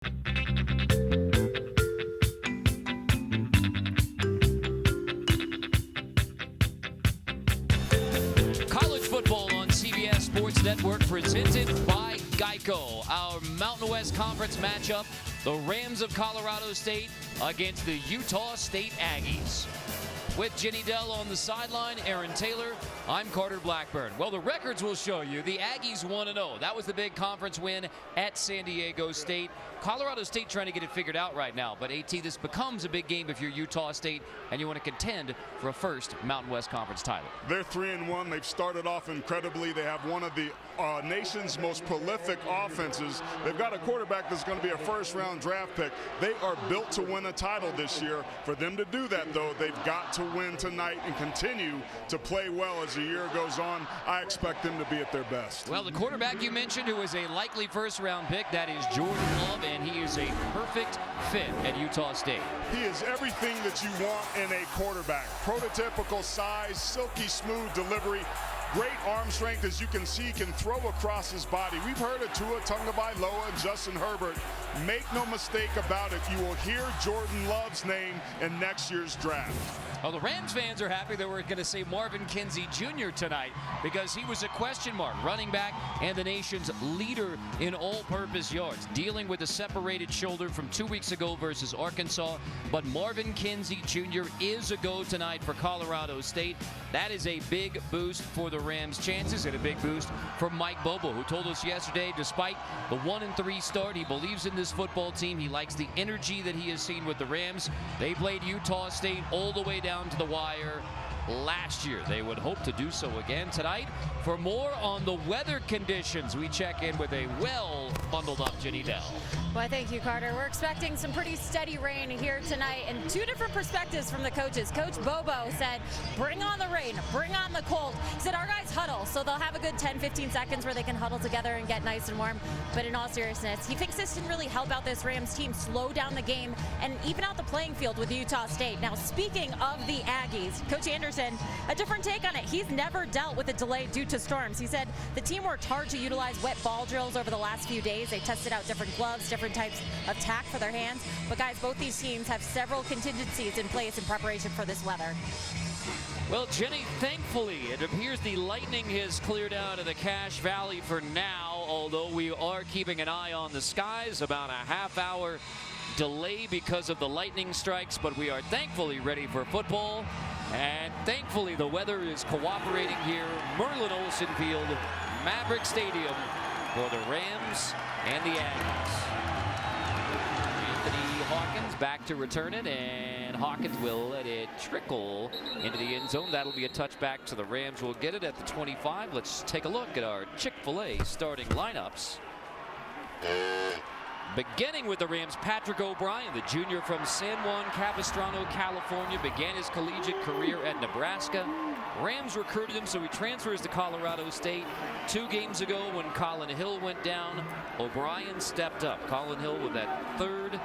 College football on CBS Sports Network presented by Geico. Our Mountain West Conference matchup, the Rams of Colorado State against the Utah State Aggies. With Jenny Dell on the sideline, Aaron Taylor, I'm Carter Blackburn. Well, the records will show you the Aggies 1-0. That was the big conference win at San Diego State. Colorado State trying to get it figured out right now. But, AT, this becomes a big game if you're Utah State and you want to contend for a first Mountain West Conference title. They're 3-1. They've started off incredibly. They have one of the nation's most prolific offenses. They've got a quarterback that's going to be a first-round draft pick. They are built to win a title this year. For them to do that, though, they've got to win tonight and continue to play well as the year goes on. I expect them to be at their best. Well, the quarterback you mentioned who is a likely first-round pick, that is Jordan Love, and he is a perfect fit at Utah State. He is everything that you want in a quarterback. Prototypical size, silky smooth delivery, great arm strength. As you can see, can throw across his body. We've heard of Tua Tagovailoa and Justin Herbert. Make no mistake about it, you will hear Jordan Love's name in next year's draft. Well, the Rams fans are happy that we're going to see Marvin Kinsey Jr. tonight because he was a question mark, running back and the nation's leader in all-purpose yards, dealing with a separated shoulder from 2 weeks ago versus Arkansas. But Marvin Kinsey Jr. is a go tonight for Colorado State. That is a big boost for the Rams' chances and a big boost for Mike Bobo, who told us yesterday, despite the 1-3 start, he believes in this football team. He likes the energy that he has seen with the Rams. They played Utah State all the way down to the wire last year. They would hope to do so again tonight. For more on the weather conditions, we check in with a well-bundled up Jenny Dell. Well, thank you, Carter. We're expecting some pretty steady rain here tonight, and two different perspectives from the coaches. Coach Bobo said, bring on the rain, bring on the cold. He said, our guys huddle, so they'll have a good 10-15 seconds where they can huddle together and get nice and warm. But in all seriousness, he thinks this didn't really help out this Rams team slow down the game and even out the playing field with Utah State. Now, speaking of the Aggies, Coach Anderson, a different take on it. He's never dealt with a delay due to storms. He said the team worked hard to utilize wet ball drills over the last few days. They tested out different gloves, different types of tack for their hands. But guys, both these teams have several contingencies in place in preparation for this weather. Well, Jenny, thankfully, it appears the lightning has cleared out of the Cache Valley for now, although we are keeping an eye on the skies. About a half-hour delay because of the lightning strikes, but we are thankfully ready for football. And thankfully, the weather is cooperating here. Merlin Olsen Field, Maverick Stadium for the Rams and the Aggies. Anthony Hawkins back to return it, and Hawkins will let it trickle into the end zone. That'll be a touchback to the Rams. We'll get it at the 25. Let's take a look at our Chick-fil-A starting lineups. Beginning with the Rams, Patrick O'Brien, the junior from San Juan Capistrano, California, began his collegiate career at Nebraska. Rams recruited him, so he transfers to Colorado State. 2 games ago when Colin Hill went down, O'Brien stepped up. Colin Hill with that third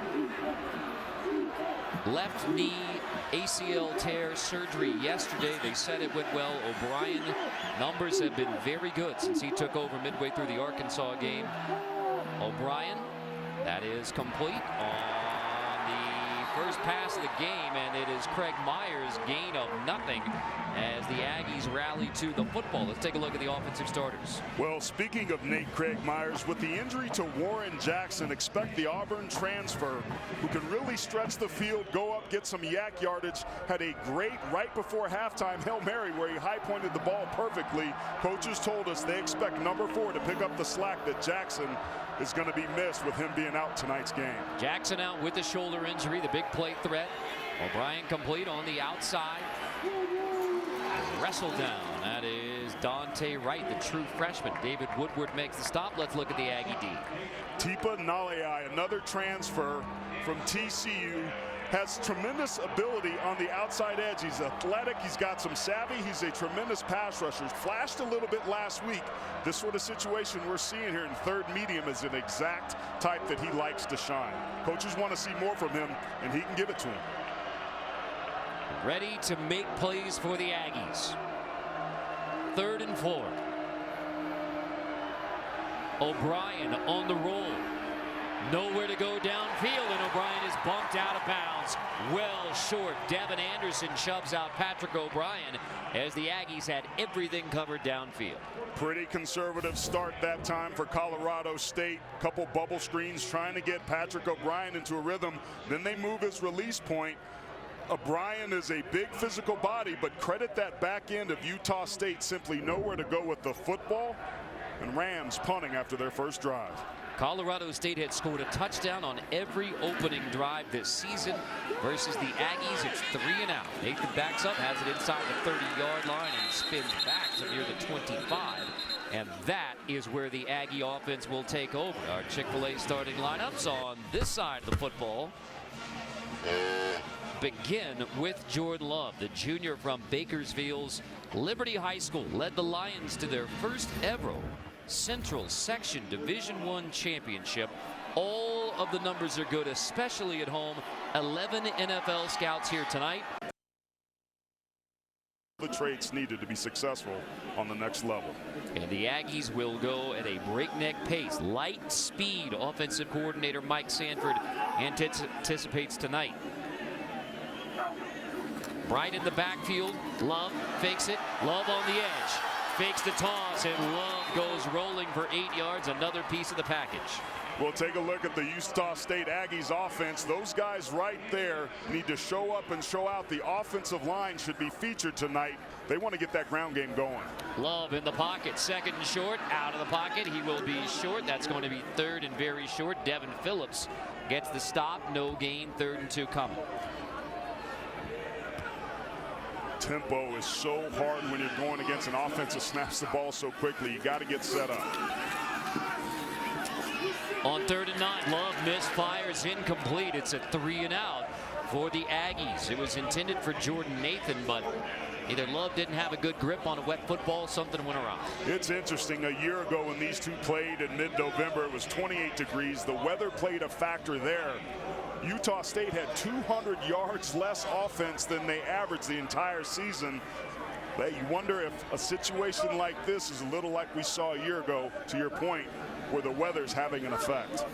left knee ACL tear surgery yesterday. They said it went well. O'Brien numbers have been very good since he took over midway through the Arkansas game. O'Brien, that is complete on the first pass of the game, and it is Craig Myers' gain of nothing as the Aggies rally to the football. Let's take a look at the offensive starters. Well, speaking of Nate Craig Myers, with the injury to Warren Jackson, expect the Auburn transfer, who can really stretch the field, go up, get some yak yardage. Had a great right before halftime Hail Mary where he high-pointed the ball perfectly. Coaches told us they expect number 4 to pick up the slack that Jackson is going to be missed with him being out tonight's game. Jackson out with the shoulder injury, the big play threat. O'Brien complete on the outside. Wrestled down. That is Dante Wright, the true freshman. David Woodward makes the stop. Let's look at the Aggie D. Tipa Nalei, another transfer from TCU, has tremendous ability on the outside edge. He's athletic. He's got some savvy. He's a tremendous pass rusher. Flashed a little bit last week. This sort of situation we're seeing here in third medium is an exact type that he likes to shine. Coaches want to see more from him, and he can give it to him. Ready to make plays for the Aggies. 3rd and 4. O'Brien on the roll. Nowhere to go downfield, and O'Brien is bumped out of bounds. Well short. Devin Anderson shoves out Patrick O'Brien as the Aggies had everything covered downfield. Pretty conservative start that time for Colorado State. Couple bubble screens trying to get Patrick O'Brien into a rhythm. Then they move his release point. O'Brien is a big physical body, but credit that back end of Utah State simply nowhere to go with the football. And Rams punting after their first drive. Colorado State had scored a touchdown on every opening drive this season versus the Aggies. It's 3 and out. Nathan backs up, has it inside the 30-yard line and spins back to near the 25. And that is where the Aggie offense will take over. Our Chick-fil-A starting lineups on this side of the football begin with Jordan Love, the junior from Bakersfield's Liberty High School, led the Lions to their first ever Central Section Division I championship. All of the numbers are good, especially at home. 11 NFL scouts here tonight. The traits needed to be successful on the next level. And the Aggies will go at a breakneck pace. Light speed, offensive coordinator Mike Sanford anticipates tonight. Bright in the backfield. Love fakes it. Love on the edge. Fakes the toss, and Love goes rolling for 8 yards. Another piece of the package. We'll take a look at the Utah State Aggies offense. Those guys right there need to show up and show out. The offensive line should be featured tonight. They want to get that ground game going. Love in the pocket, second and short, out of the pocket. He will be short. That's going to be third and very short. Devin Phillips gets the stop, no gain, 3rd and 2 coming. Tempo is so hard when you're going against an offense that snaps the ball so quickly. You got to get set up. On 3rd and 9, Love misfires, incomplete. It's a 3 and out for the Aggies. It was intended for Jordan Nathan, but either Love didn't have a good grip on a wet football, something went wrong. It's interesting. A year ago when these two played in mid-November, it was 28 degrees. The weather played a factor there. Utah State had 200 yards less offense than they averaged the entire season. But you wonder if a situation like this is a little like we saw a year ago, to your point, where the weather's having an effect.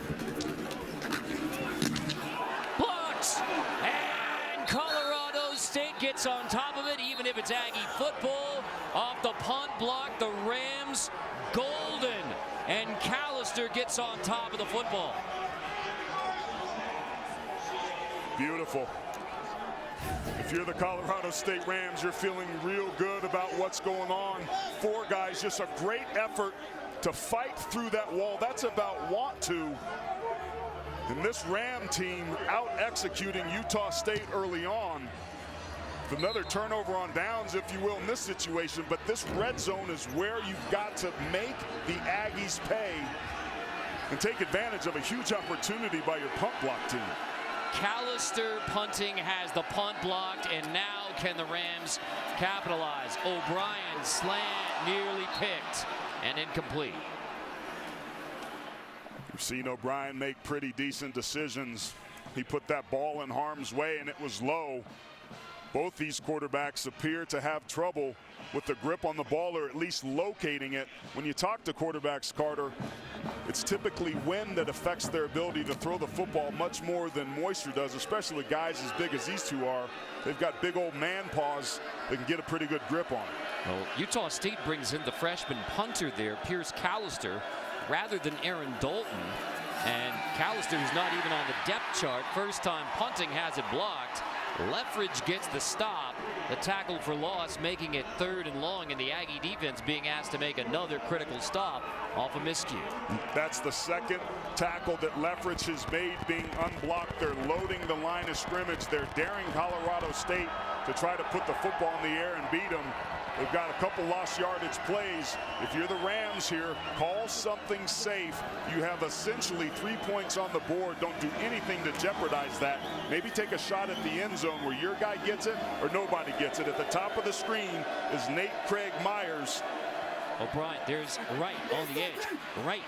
Blocks! And Colorado State gets on top of it, even if it's Aggie football. Off the punt block, the Rams golden. And Callister gets on top of the football. Beautiful. If you're the Colorado State Rams, you're feeling real good about what's going on. 4 guys, just a great effort to fight through that wall. That's about want to. And this Ram team out executing Utah State early on. Another turnover on downs, if you will, in this situation. But this red zone is where you've got to make the Aggies pay and take advantage of a huge opportunity by your punt block team. Callister punting has the punt blocked, and now can the Rams capitalize? O'Brien slant, nearly picked and incomplete. You've seen O'Brien make pretty decent decisions. He put that ball in harm's way and it was low. Both these quarterbacks appear to have trouble with the grip on the ball, or at least locating it. When you talk to quarterbacks, Carter, it's typically wind that affects their ability to throw the football much more than moisture does, especially with guys as big as these two are. They've got big old man paws that can get a pretty good grip on it. Well, Utah State brings in the freshman punter there, Pierce Callister, rather than Aaron Dalton. And Callister is not even on the depth chart. First time punting, has it blocked. Leffridge gets the stop. The tackle for loss, making it 3rd and long, and the Aggie defense being asked to make another critical stop off a miscue. That's the second tackle that Leffridge has made being unblocked. They're loading the line of scrimmage. They're daring Colorado State to try to put the football in the air and beat them. They've got a couple lost yardage plays. If you're the Rams here, call something safe. You have essentially 3 points on the board. Don't do anything to jeopardize that. Maybe take a shot at the end zone where your guy gets it or nobody gets it. At the top of the screen is Nate Craig Myers. O'Brien, there's right on the edge. Right.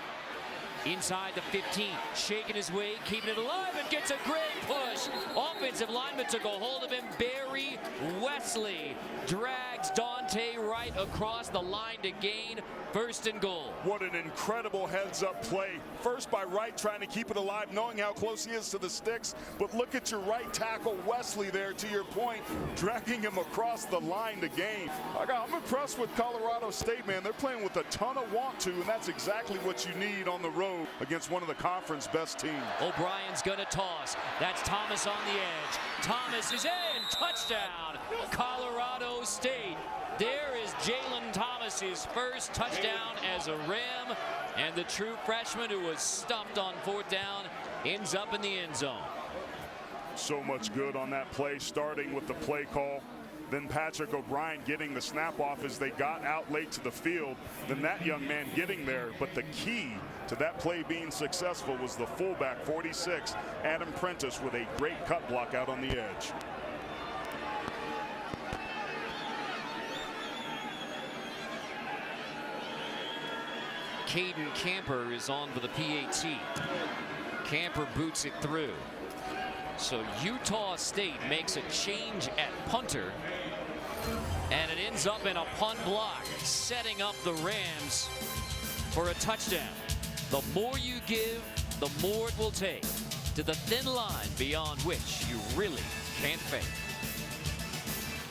inside the 15, shaking his way, keeping it alive, and gets a great push. Offensive lineman took a hold of him. Barry Wesley drags Dante right across the line to gain 1st and goal. What an incredible heads-up play. First by Wright, trying to keep it alive, knowing how close he is to the sticks. But look at your right tackle, Wesley, there, to your point, dragging him across the line to gain. I'm impressed with Colorado State, man. They're playing with a ton of want to, and that's exactly what you need on the road against one of the conference best teams. O'Brien's going to toss. That's Thomas on the edge. Thomas is in. Touchdown, Colorado State. There is Jalen Thomas's first touchdown as a Ram, and the true freshman who was stuffed on 4th down ends up in the end zone. So much good on that play, starting with the play call. Then Patrick O'Brien getting the snap off as they got out late to the field. Then that young man getting there. But the key to that play being successful was the fullback, 46, Adam Prentice, with a great cut block out on the edge. Caden Camper is on for the PAT. Camper boots it through. So Utah State makes a change at punter, and it ends up in a punt block, setting up the Rams for a touchdown. The more you give, the more it will take, to the thin line beyond which you really can't fade.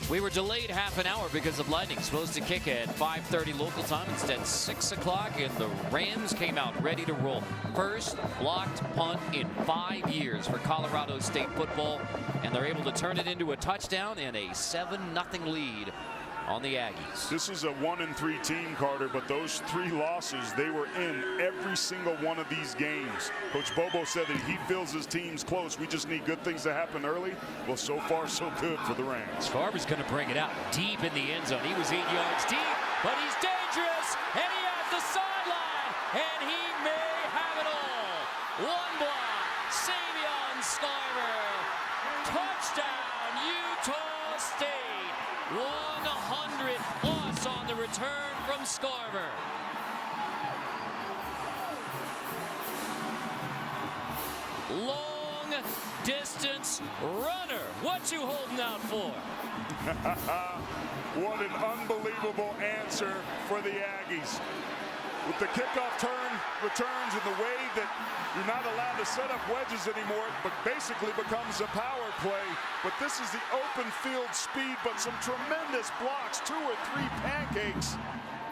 We were delayed half an hour because of lightning. Supposed to kick at 5:30 local time, instead 6 o'clock, and the Rams came out ready to roll. First blocked punt in 5 years for Colorado State football, and they're able to turn it into a touchdown and a 7-0 lead on the Aggies. This is a 1-3 team, Carter, but those 3 losses, they were in every single one of these games. Coach Bobo said that he feels his team's close. We just need good things to happen early. Well, so far, so good for the Rams. Scarber's going to bring it out deep in the end zone. He was 8 yards deep, but he's dangerous, and he has the sideline, and he may have it all. One block, Savion Scarber. Touchdown, Utah State. 100 plus on the return from Scarber. Long distance runner. What you holding out for? What an unbelievable answer for the Aggies. With the kickoff returns in the way that you're not allowed to set up wedges anymore, but basically becomes a power play. But this is the open field speed, but some tremendous blocks, 2 or 3 pancakes.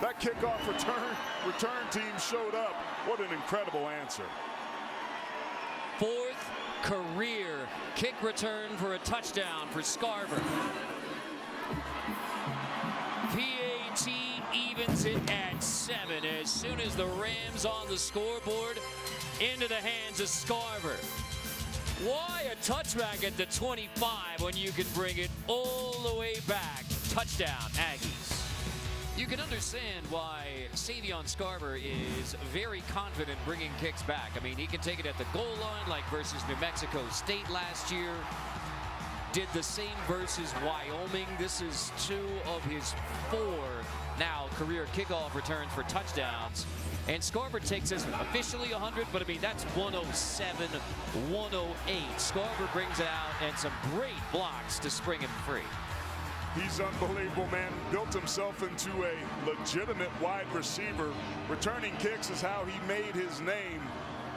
That kickoff return team showed up. What an incredible answer. 4th career kick return for a touchdown for Scarber. PAT evens it at 7 as soon as the Rams on the scoreboard into the hands of Scarber. Why a touchback at the 25 when you can bring it all the way back? Touchdown, Aggies. You can understand why Savion Scarber is very confident bringing kicks back. I mean, he can take it at the goal line like versus New Mexico State last year. Did the same versus Wyoming. This is 2 of his 4 now career kickoff returns for touchdowns. And Scarber takes us officially 100, but I mean, that's 107, 108. Scarber brings it out, and some great blocks to spring him free. He's unbelievable, man. Built himself into a legitimate wide receiver. Returning kicks is how he made his name,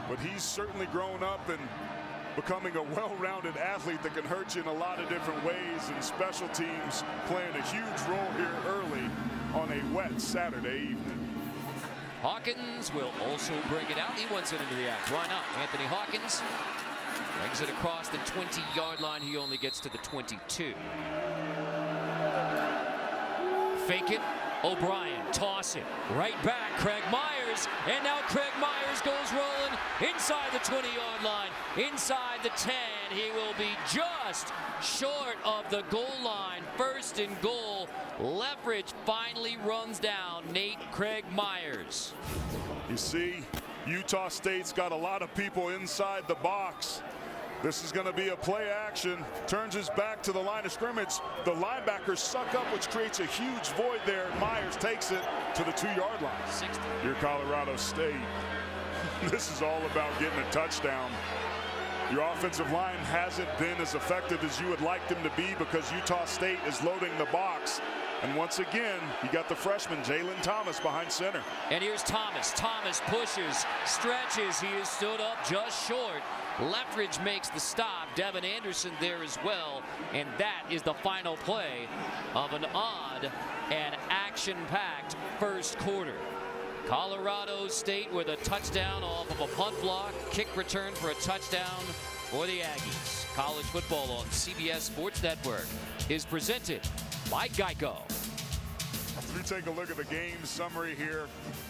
but he's certainly grown up and becoming a well-rounded athlete that can hurt you in a lot of different ways, and special teams playing a huge role here early on a wet Saturday evening. Hawkins will also bring it out. He wants it into the act. Why not? Anthony Hawkins brings it across the 20-yard line. He only gets to the 22. Fake it. O'Brien, toss it. Right back, Craig Myers. And now Craig Myers goes rolling inside the 20-yard line. Inside the 10. He will be just short of the goal line. 1st and goal. Leverage finally runs down Nate Craig Myers. You see, Utah State's got a lot of people inside the box. This is going to be a play action. Turns his back to the line of scrimmage. The linebackers suck up, which creates a huge void there. Myers takes it to the 2-yard line. 60. Here, Colorado State. This is all about getting a touchdown. Your offensive line hasn't been as effective as you would like them to be because Utah State is loading the box. And once again, you got the freshman, Jalen Thomas, behind center. And here's Thomas. Thomas pushes, stretches. He is stood up just short. Leftridge makes the stop. Devin Anderson there as well. And that is the final play of an odd and action-packed first quarter. Colorado State with a touchdown off of a punt block. Kick return for a touchdown for the Aggies. College football on CBS Sports Network is presented by Geico. As we take a look at the game summary here,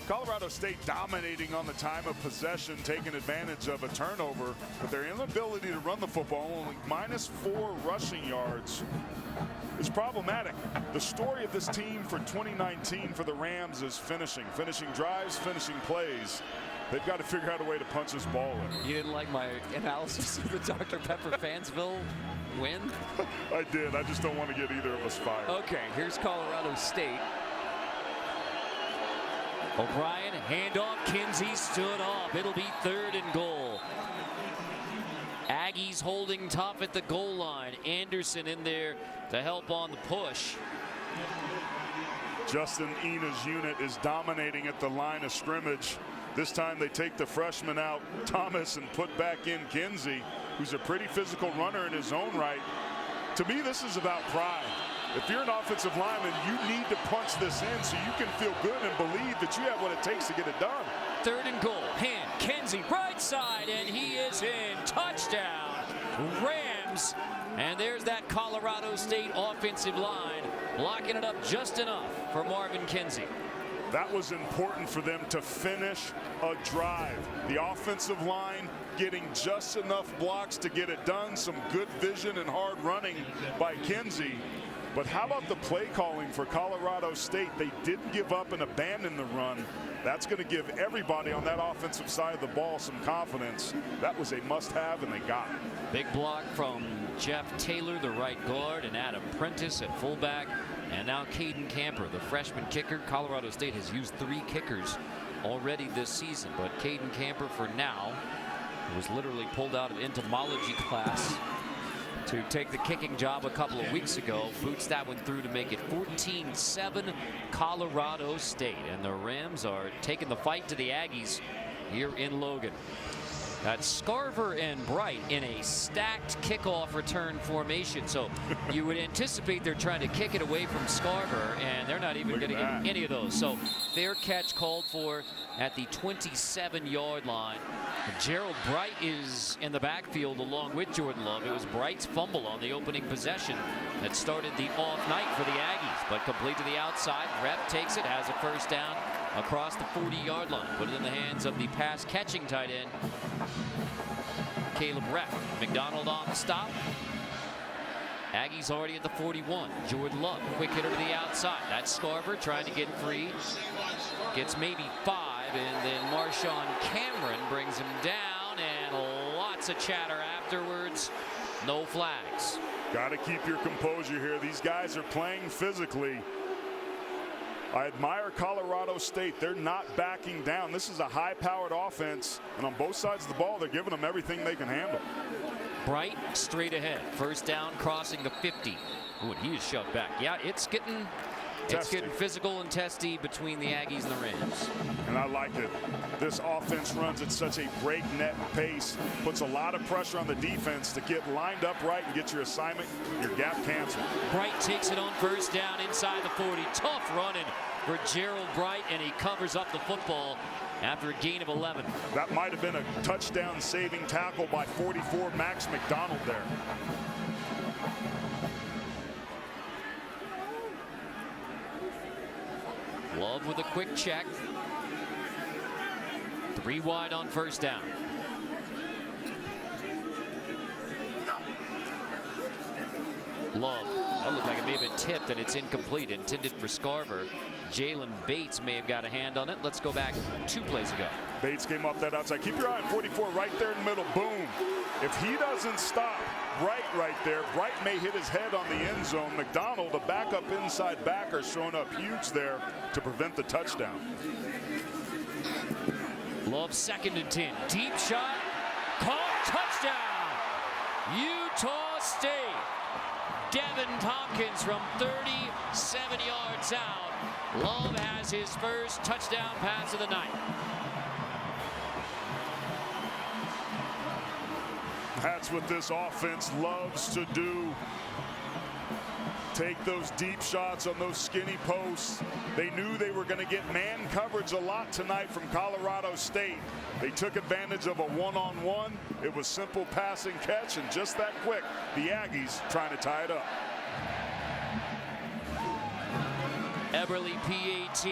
Colorado State dominating on the time of possession, taking advantage of a turnover, but their inability to run the football, only -4 rushing yards, is problematic. The story of this team for 2019 for the Rams is finishing drives, finishing plays. They've got to figure out a way to punch this ball in. You didn't like my analysis of the Dr. Pepper Fansville win? I did. I just don't want to get either of us fired. Okay, here's Colorado State. O'Brien, handoff. Kinsey stood off. It'll be 3rd and goal. Aggies holding tough at the goal line. Anderson in there to help on the push. Justin Ena's unit is dominating at the line of scrimmage. This time they take the freshman out, Thomas, and put back in Kinsey, who's a pretty physical runner in his own right. To me, this is about pride. If you're an offensive lineman, you need to punch this in so you can feel good and believe that you have what it takes to get it done. 3rd and goal. Hand. Kinsey right side, and he is in. Touchdown. Rams. And there's that Colorado State offensive line blocking it up just enough for Marvin Kinsey. That was important for them to finish a drive. The offensive line getting just enough blocks to get it done. Some good vision and hard running by Kinsey. But how about the play calling for Colorado State? They didn't give up and abandon the run. That's going to give everybody on that offensive side of the ball some confidence. That was a must-have, and they got it. Big block from Jeff Taylor, the right guard, and Adam Prentice at fullback. And now Caden Camper, the freshman kicker. Colorado State has used 3 kickers already this season, but Caden Camper for now was literally pulled out of entomology class to take the kicking job a couple of weeks ago. Boots that one through to make it 14-7 Colorado State. And the Rams are taking the fight to the Aggies here in Logan. That's Scarver and Bright in a stacked kickoff return formation. So you would anticipate they're trying to kick it away from Scarver, and they're not even going to get any of those. So fair catch called for at the 27-yard line. Gerald Bright is in the backfield along with Jordan Love. It was Bright's fumble on the opening possession that started the off night for the Aggies, but complete to the outside. Rep takes it, has a first down across the 40-yard line. Put it in the hands of the pass-catching tight end, Caleb Rep. McDonald on the stop. Aggies already at the 41. Jordan Love, quick hitter to the outside. That's Scarver trying to get free. Gets maybe 5, and then Marshawn Cameron brings him down, and lots of chatter afterwards. No flags. Got to keep your composure here. These guys are playing physically. I admire Colorado State. They're not backing down. This is a high-powered offense, and on both sides of the ball, they're giving them everything they can handle. Bright straight ahead. First down, crossing the 50. Ooh, and he is shoved back. Yeah, it's getting physical and testy between the Aggies and the Rams. And I like it. This offense runs at such a breakneck pace, puts a lot of pressure on the defense to get lined up right and get your assignment, your gap canceled. Bright takes it on first down inside the 40. Tough running for Gerald Bright, and he covers up the football after a gain of 11. That might have been a touchdown saving tackle by 44 Max McDonald there. Love with a quick check. 3 wide on first down. Love. That looked like it may have been tipped, and it's incomplete. Intended for Scarver. Jalen Bates may have got a hand on it. Let's go back 2 plays ago. Bates came up that outside. Keep your eye on 44 right there in the middle. Boom. If he doesn't stop Bright right there, Bright may hit his head on the end zone. McDonald, a backup inside backer, showing up huge there to prevent the touchdown. Love 2nd and 10. Deep shot. Caught. Touchdown. Utah State. Devin Tompkins from 37 yards out. Love has his first touchdown pass of the night. That's what this offense loves to do. Take those deep shots on those skinny posts. They knew they were going to get man coverage a lot tonight from Colorado State. They took advantage of a one-on-one. It was simple pass and catch, and just that quick, the Aggies trying to tie it up. Eberly PAT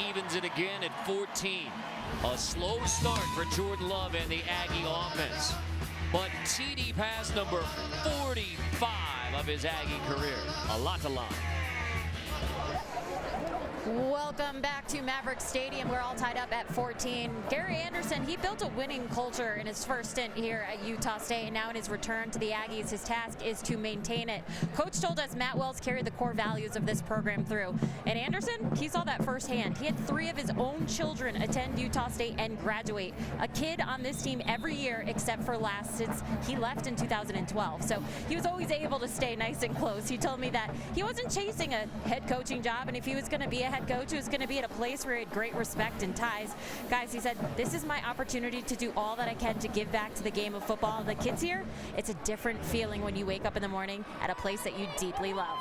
evens it again at 14. A slow start for Jordan Love and the Aggie offense. But TD pass number 45 of his Aggie career. A lot to love. Welcome back to Maverick Stadium. We're all tied up at 14. Gary Anderson, he built a winning culture in his first stint here at Utah State, and now in his return to the Aggies, his task is to maintain it. Coach told us Matt Wells carried the core values of this program through. And Anderson, he saw that firsthand. He had 3 of his own children attend Utah State and graduate. A kid on this team every year except for last, since he left in 2012. So he was always able to stay nice and close. He told me that he wasn't chasing a head coaching job, and if he was going to be a head coach, who is going to be at a place where he had great respect and ties. Guys, he said, this is my opportunity to do all that I can to give back to the game of football. The kids here, it's a different feeling when you wake up in the morning at a place that you deeply love.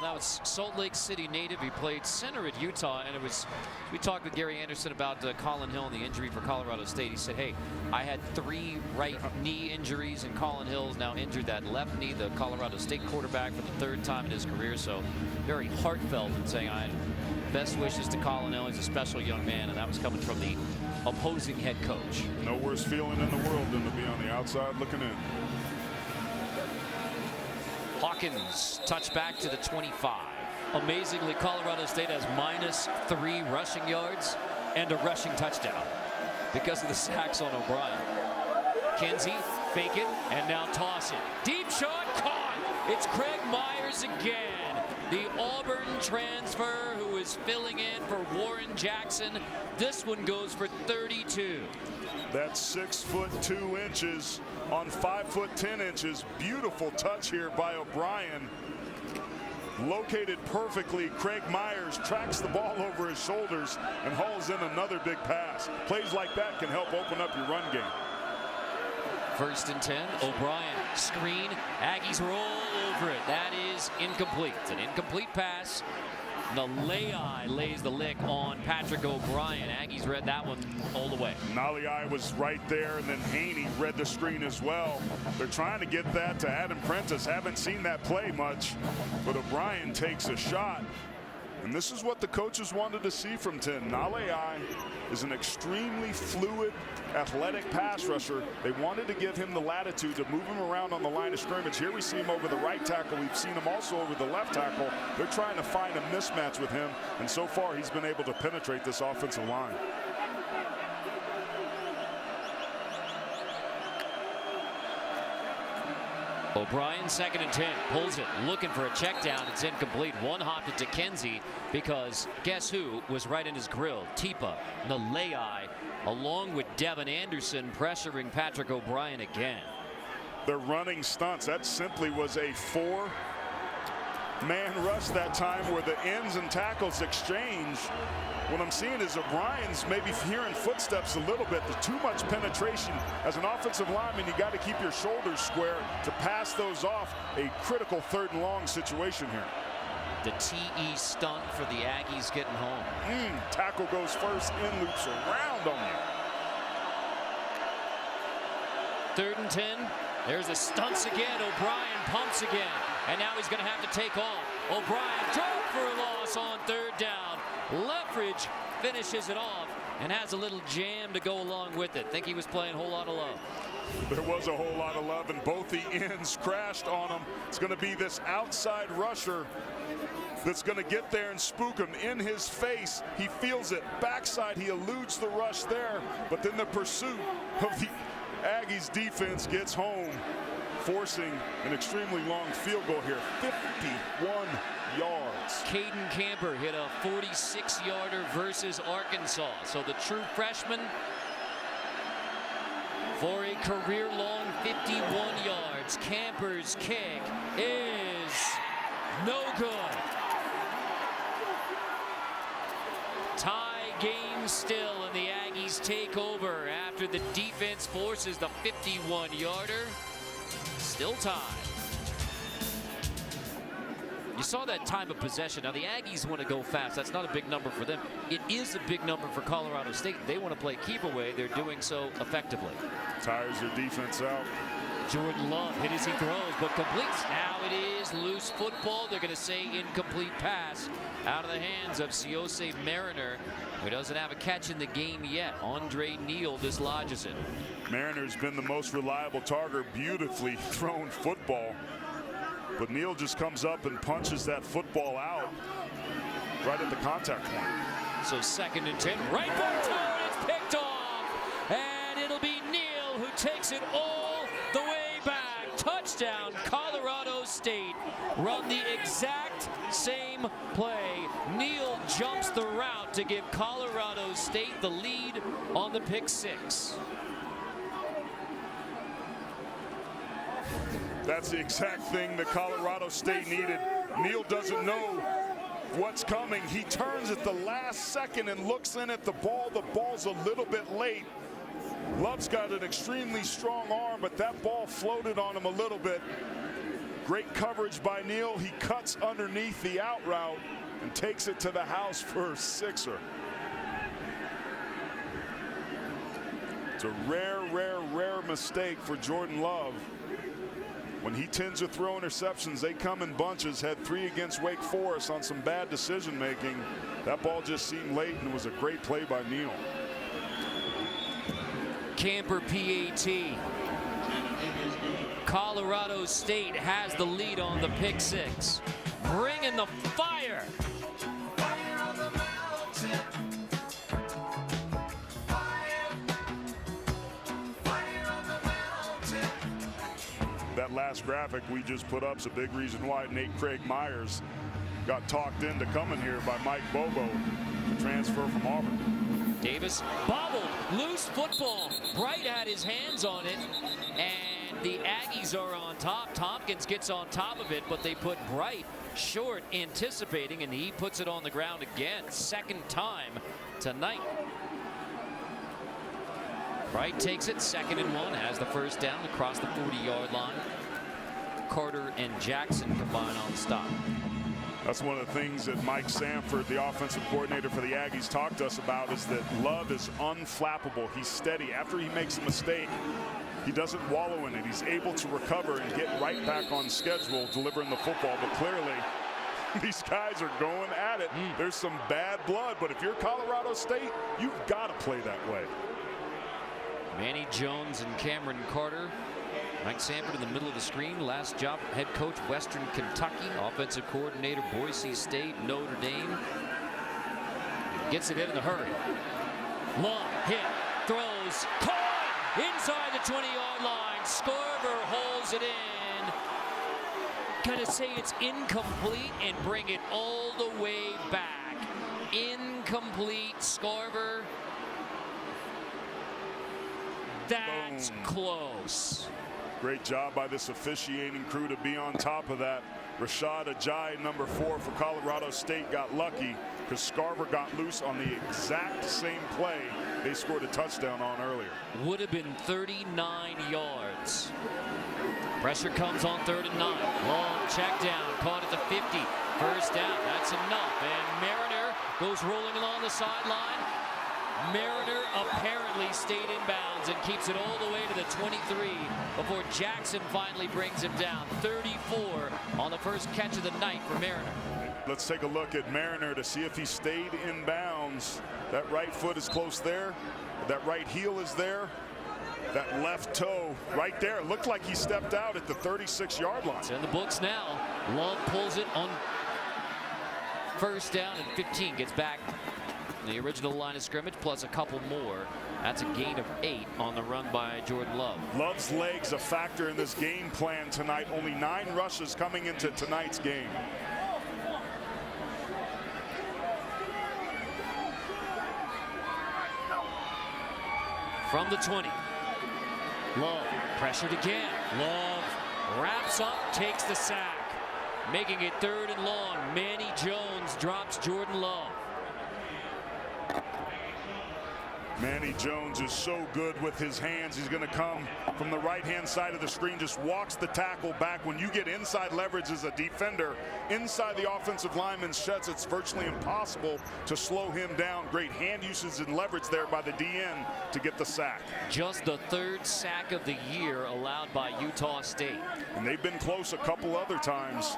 That was Salt Lake City native. He played center at Utah, and we talked with Gary Anderson about Colin Hill and the injury for Colorado State. He said, hey, I had 3 right knee injuries, and Colin Hill's now injured that left knee, the Colorado State quarterback, for the 3rd time in his career. So very heartfelt in saying, I best wishes to Colin Hill. He's a special young man, and that was coming from the opposing head coach. No worse feeling in the world than to be on the outside looking in. Hawkins touch back to the 25. Amazingly, Colorado State has -3 rushing yards and a rushing touchdown because of the sacks on O'Brien. Kinsey fake it and now toss it. Deep shot caught. It's Craig Myers again. The Auburn transfer who is filling in for Warren Jackson. This one goes for 32. That's 6 foot 2 inches on 5 foot 10 inches. Beautiful touch here by O'Brien. Located perfectly. Craig Myers tracks the ball over his shoulders and hauls in another big pass. Plays like that can help open up your run game. 1st and 10. O'Brien screen. Aggies roll over it. That is incomplete. It's an incomplete pass. Nalei lays the lick on Patrick O'Brien. Aggies read that one all the way. Nalei was right there, and then Haney read the screen as well. They're trying to get that to Adam Prentice. Haven't seen that play much, but O'Brien takes a shot. And this is what the coaches wanted to see from 10. Nalei is an extremely fluid, athletic pass rusher. They wanted to give him the latitude to move him around on the line of scrimmage. Here we see him over the right tackle. We've seen him also over the left tackle. They're trying to find a mismatch with him, and so far he's been able to penetrate this offensive line. O'Brien 2nd and 10, pulls it, looking for a check down. It's incomplete. One hopped it to Kinsey because guess who was right in his grill? Tipa Nalei, along with Devin Anderson, pressuring Patrick O'Brien again. They're running stunts. That simply was a 4-man rush that time where the ends and tackles exchange. What I'm seeing is O'Brien's maybe hearing footsteps a little bit. There's too much penetration. As an offensive lineman, you got to keep your shoulders square to pass those off. A critical 3rd and long situation here. The TE stunt for the Aggies getting home. Tackle goes first, in loops around on you. 3rd and 10. There's the stunts again. O'Brien pumps again. And now he's going to have to take off. O'Brien dropped for a loss on 3rd down. Leftridge finishes it off and has a little jam to go along with it. Think he was playing a whole lot of love. There was a whole lot of love, and both the ends crashed on him. It's going to be this outside rusher that's going to get there and spook him in his face. He feels it. Backside, he eludes the rush there, but then the pursuit of the Aggies defense gets home, forcing an extremely long field goal here. 51 yards. Caden Camper hit a 46-yarder versus Arkansas. So the true freshman for a career-long 51 yards. Camper's kick is no good. Tie game still, and the Aggies take over after the defense forces the 51-yarder. Still tied. You saw that time of possession. Now, the Aggies want to go fast. That's not a big number for them. It is a big number for Colorado State. They want to play keep away. They're doing so effectively. Tires their defense out. Jordan Love hit as he throws, but completes. Now it is loose football. They're going to say incomplete pass out of the hands of Siose Mariner, who doesn't have a catch in the game yet. Andre Neal dislodges it. Mariner's been the most reliable target. Beautifully thrown football. But Neal just comes up and punches that football out right at the contact point. So 2nd and 10, right back to it. It's picked off. And it'll be Neal who takes it all the way back. Touchdown, Colorado State. Run the exact same play. Neal jumps the route to give Colorado State the lead on the pick six. That's the exact thing that Colorado State needed. Neal doesn't know what's coming. He turns at the last second and looks in at the ball. The ball's a little bit late. Love's got an extremely strong arm, but that ball floated on him a little bit. Great coverage by Neal. He cuts underneath the out route and takes it to the house for a sixer. It's a rare, rare, rare mistake for Jordan Love. When he tends to throw interceptions, they come in bunches. Had 3 against Wake Forest on some bad decision making. That ball just seemed late, and it was a great play by Neal. Camper PAT. Colorado State has the lead on the pick six. Bringing the fire. Fire on the mountain. Fire on the mountain. That last graphic we just put up is a big reason why Nate Craig Myers got talked into coming here by Mike Bobo, the transfer from Auburn. Davis bobbled, loose football. Bright had his hands on it, and the Aggies are on top. Tompkins gets on top of it, but they put Bright short, anticipating, and he puts it on the ground again. 2nd time tonight. Bright takes it, 2nd and 1, has the first down across the 40-yard line. Carter and Jackson combine on the stop. That's one of the things that Mike Sanford, the offensive coordinator for the Aggies, talked to us about, is that Love is unflappable. He's steady. After he makes a mistake, he doesn't wallow in it. He's able to recover and get right back on schedule, delivering the football. But clearly, these guys are going at it. There's some bad blood, but if you're Colorado State, you've got to play that way. Manny Jones and Cameron Carter. Mike Sanford in the middle of the screen. Last job, head coach, Western Kentucky. Offensive coordinator, Boise State, Notre Dame. Gets it in a hurry. Long hit, throws, caught inside the 20-yard line. Scarver holds it in. Gonna say it's incomplete and bring it all the way back. Incomplete, Scarver. That's close. Great job by this officiating crew to be on top of that. Rashad Ajayi, number 4 for Colorado State, got lucky because Scarver got loose on the exact same play they scored a touchdown on earlier. Would have been 39 yards. Pressure comes on 3rd and 9. Long check down, caught at the 50. First down, that's enough. And Mariner goes rolling along the sideline. Mariner apparently stayed in bounds and keeps it all the way to the 23 before Jackson finally brings him down. 34 on the first catch of the night for Mariner. Let's take a look at Mariner to see if he stayed in bounds. That right foot is close there. That right heel is there. That left toe right there. Looked like he stepped out at the 36-yard line. It's in the books now. Love pulls it on first down and 15. Gets back the original line of scrimmage plus a couple more. That's a gain of 8 on the run by Jordan Love. Love's legs a factor in this game plan tonight. Only 9 rushes coming into tonight's game. From the 20. Love pressured again. Love wraps up, takes the sack. Making it 3rd and long. Manny Jones drops Jordan Love. Manny Jones is so good with his hands. He's going to come from the right-hand side of the screen, just walks the tackle back. When you get inside leverage as a defender, inside the offensive lineman's shuts, it's virtually impossible to slow him down. Great hand usage and leverage there by the DN to get the sack. Just the 3rd sack of the year allowed by Utah State. And they've been close a couple other times.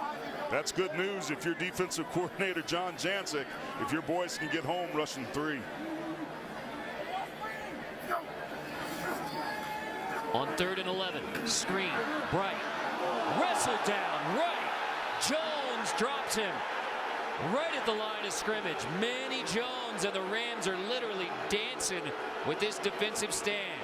That's good news if you're defensive coordinator John Jancic, if your boys can get home rushing 3. On 3rd and 11, screen, Bright, wrestled down, right. Jones drops him right at the line of scrimmage. Manny Jones and the Rams are literally dancing with this defensive stand.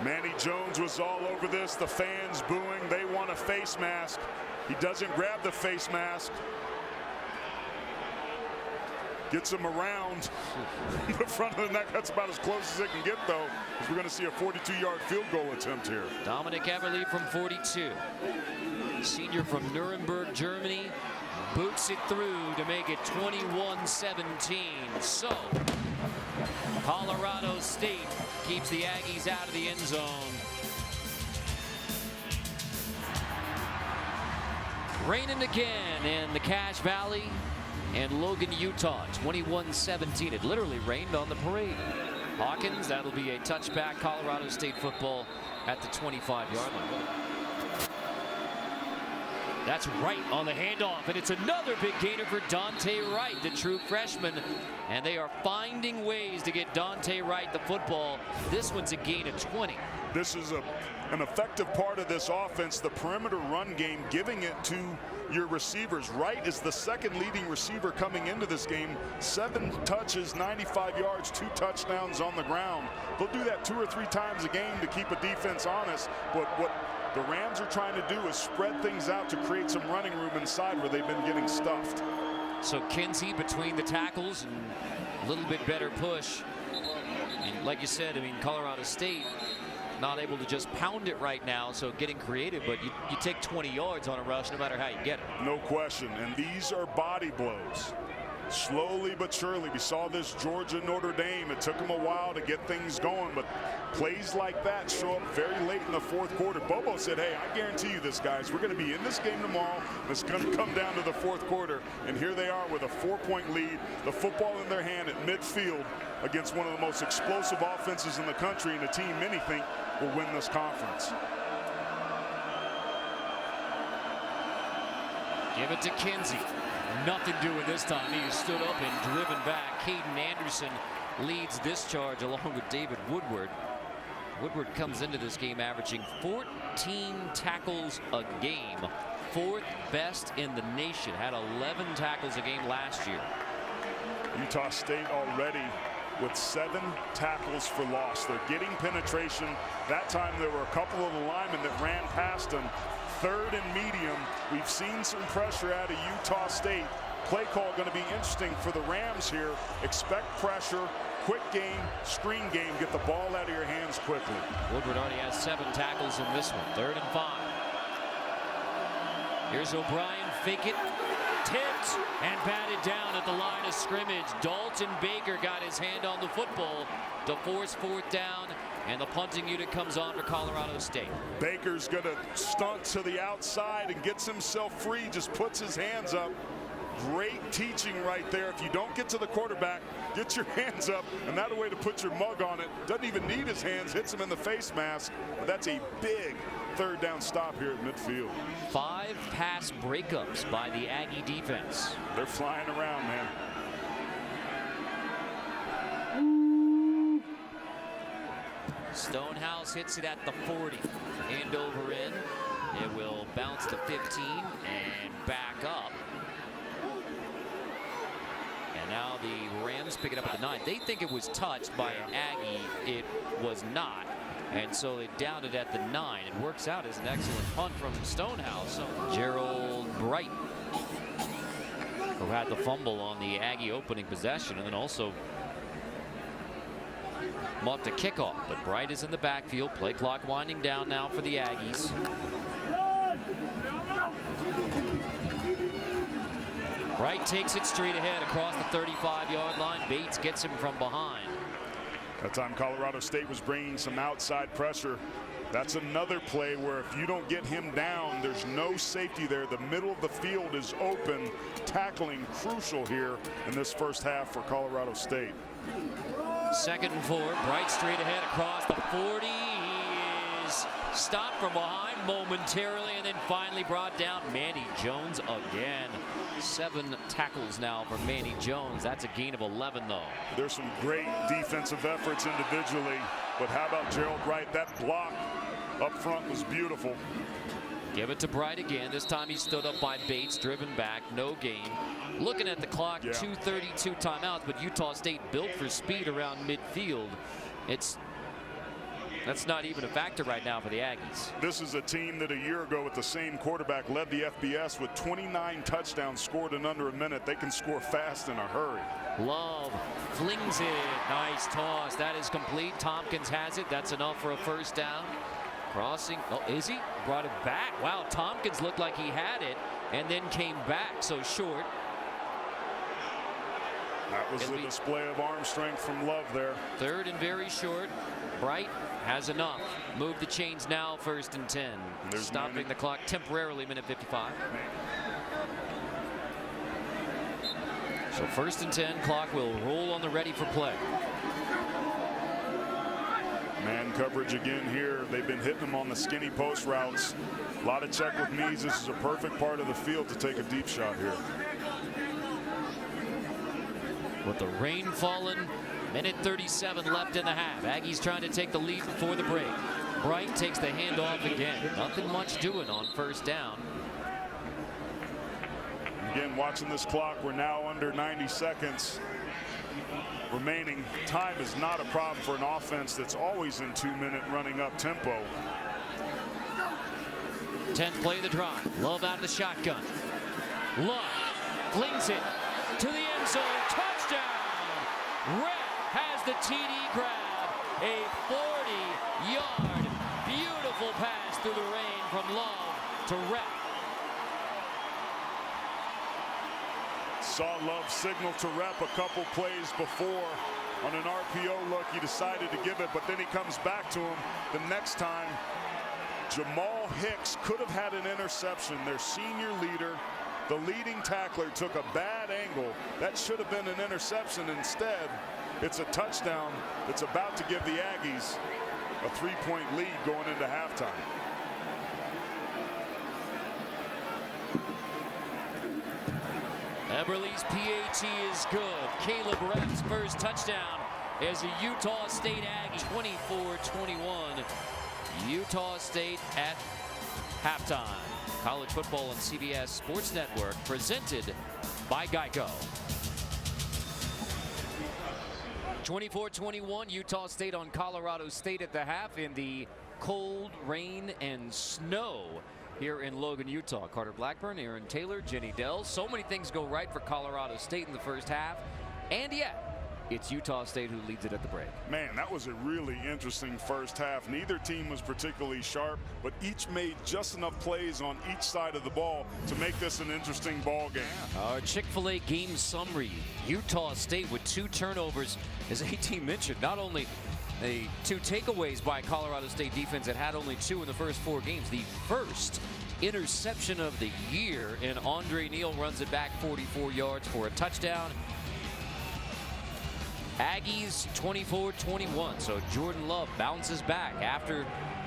Manny Jones was all over this. The fans booing. They want a face mask. He doesn't grab the face mask. Gets him around the front of the neck. That's about as close as it can get, though, because we're going to see a 42-yard field goal attempt here. Dominic Everly from 42. Senior from Nuremberg, Germany, boots it through to make it 21-17. So, Colorado State keeps the Aggies out of the end zone. Raining again in the Cache Valley and Logan, Utah, 21-17. It literally rained on the parade. Hawkins, that'll be a touchback. Colorado State football at the 25-yard line. That's Wright on the handoff, and it's another big gainer for Dante Wright, the true freshman. And they are finding ways to get Dante Wright the football. This one's a gain of 20. This is an effective part of this offense, the perimeter run game, giving it to your receivers. Wright is the 2nd leading receiver coming into this game. 7 touches, 95 yards, 2 touchdowns on the ground. They'll do that 2 or 3 times a game to keep a defense honest. But what the Rams are trying to do is spread things out to create some running room inside where they've been getting stuffed. So Kinsey between the tackles and a little bit better push. And like you said, I mean, Colorado State not able to just pound it right now, so getting creative, but you take 20 yards on a rush no matter how you get it. No question, and these are body blows. Slowly but surely, we saw this Georgia Notre Dame. It took them a while to get things going, but plays like that show up very late in the 4th quarter. Bobo said, hey, I guarantee you this, guys. We're going to be in this game tomorrow. It's going to come down to the 4th quarter, and here they are with a 4-point lead, the football in their hand at midfield against one of the most explosive offenses in the country and a team many think will win this conference. Give it to Kinsey. Nothing doing this time. He stood up and driven back. Caden Anderson leads this charge along with David Woodward. Woodward comes into this game averaging 14 tackles a game. 4th best in the nation. Had 11 tackles a game last year. Utah State already with 7 tackles for loss. They're getting penetration. That time there were a couple of the linemen that ran past them. 3rd and medium. We've seen some pressure out of Utah State. Play call going to be interesting for the Rams here. Expect pressure, quick game, screen game. Get the ball out of your hands quickly. Woodward already has 7 tackles in this one. 3rd and 5. Here's O'Brien, fake it, tipped, and batted down at the line of scrimmage. Dalton Baker got his hand on the football to force 4th down, and the punting unit comes on for Colorado State. Baker's going to stunt to the outside and gets himself free, just puts his hands up. Great teaching right there. If you don't get to the quarterback, get your hands up, and that a way to put your mug on it. Doesn't even need his hands, hits him in the face mask. But that's a big 3rd down stop here at midfield. 5 pass breakups by the Aggie defense. They're flying around, man. Stonehouse hits it at the 40. Hand over in. It will bounce to 15 and back up. And now the Rams pick it up at the 9. They think it was touched by an Aggie. It was not. And so they downed it at the 9. It works out as an excellent punt from Stonehouse. Gerald Bright, who had the fumble on the Aggie opening possession, and then also Come off the kickoff, but Bright is in the backfield. Play clock winding down now for the Aggies. Bright takes it straight ahead across the 35-yard line. Bates gets him from behind. That time Colorado State was bringing some outside pressure. That's another play where if you don't get him down, there's no safety there. The middle of the field is open. Tackling crucial here in this first half for Colorado State. 2nd and 4. Bright straight ahead across the 40. He is stopped from behind momentarily and then finally brought down. Manny Jones again. 7 tackles now for Manny Jones. That's a gain of 11, though. There's some great defensive efforts individually, but how about Gerald Wright? That block up front was beautiful. Give it to Bright again. This time he stood up by Bates, driven back, no gain. Looking at the clock, 2:32 timeouts, but Utah State built for speed around midfield. That's not even a factor right now for the Aggies. This is a team that a year ago with the same quarterback led the FBS with 29 touchdowns scored in under a minute. They can score fast in a hurry. Love flings it. Nice toss. That is complete. Tompkins has it. That's enough for a first down. Crossing. Oh, is he? Brought it back. Wow, Tompkins looked like he had it and then came back. So short. That was the display of arm strength from Love there. 3rd and very short. Bright has enough. Move the chains now, 1st and 10. Stopping the clock temporarily, minute 55. So 1st and 10, clock will roll on the ready for play. Man coverage again here. They've been hitting them on the skinny post routes. A lot of check with knees. This is a perfect part of the field to take a deep shot here. With the rain falling, minute 37 left in the half. Aggies trying to take the lead before the break. Bright takes the handoff again. Nothing much doing on 1st down. Again, watching this clock, we're now under 90 seconds remaining. Time is not a problem for an offense that's always in 2-minute running up tempo. 10th play of the drive. Love out of the shotgun. Love flings it to the end zone. Touchdown! Rhett has the TD grab. A 40-yard beautiful pass through the rain from Love to Rhett. Saw Love signal to Rep a couple plays before on an RPO look. He decided to give it, but then he comes back to him the next time. Jamal Hicks could have had an interception. Their senior leader, the leading tackler, took a bad angle. That should have been an interception. Instead, it's a touchdown that's about to give the Aggies a 3-point lead going into halftime. Eberle's PAT is good. Caleb Repp's first touchdown as a Utah State Aggie. 24-21. Utah State at halftime. College football on CBS Sports Network, presented by Geico. 24-21, Utah State on Colorado State at the half in the cold, rain, and snow here in Logan, Utah. Carter Blackburn, Aaron Taylor, Jenny Dell. So many things go right for Colorado State in the first half, and yet it's Utah State who leads it at the break. Man, that was a really interesting first half. Neither team was particularly sharp, but each made just enough plays on each side of the ball to make this an interesting ball game. Our Chick-fil-A game summary. Utah State with 2 turnovers, as AT mentioned. Not only the 2 takeaways by Colorado State defense that had only 2 in the first 4 games. The first interception of the year, and Andre Neal runs it back 44 yards for a touchdown. Aggies 24-21. So Jordan Love bounces back after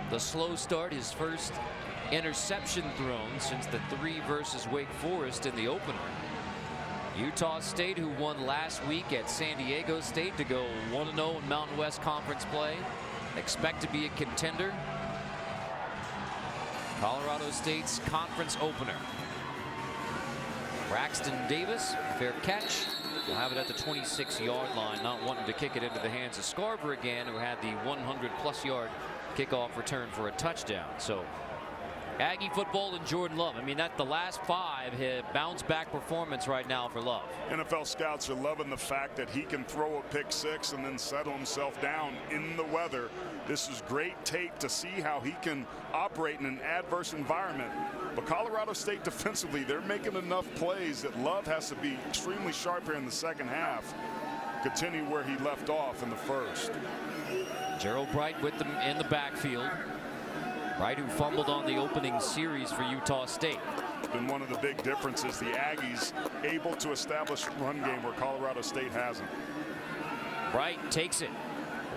the slow start. His first interception thrown since the 3 versus Wake Forest in the opener. Utah State, who won last week at San Diego State to go 1-0 in Mountain West Conference play, expect to be a contender. Colorado State's conference opener. Braxton Davis, fair catch. We'll have it at the 26-yard line, not wanting to kick it into the hands of Scarver again, who had the 100-plus yard kickoff return for a touchdown. So Aggie football and Jordan Love. I mean, that's the last 5 hit bounce back performance right now for Love. NFL scouts are loving the fact that he can throw a pick 6 and then settle himself down in the weather. This is great tape to see how he can operate in an adverse environment. But Colorado State defensively, they're making enough plays that Love has to be extremely sharp here in the second half. Continue where he left off in the first. Gerald Bright with them in the backfield. Bright, who fumbled on the opening series for Utah State. Been one of the big differences. The Aggies able to establish a run game where Colorado State hasn't. Bright takes it.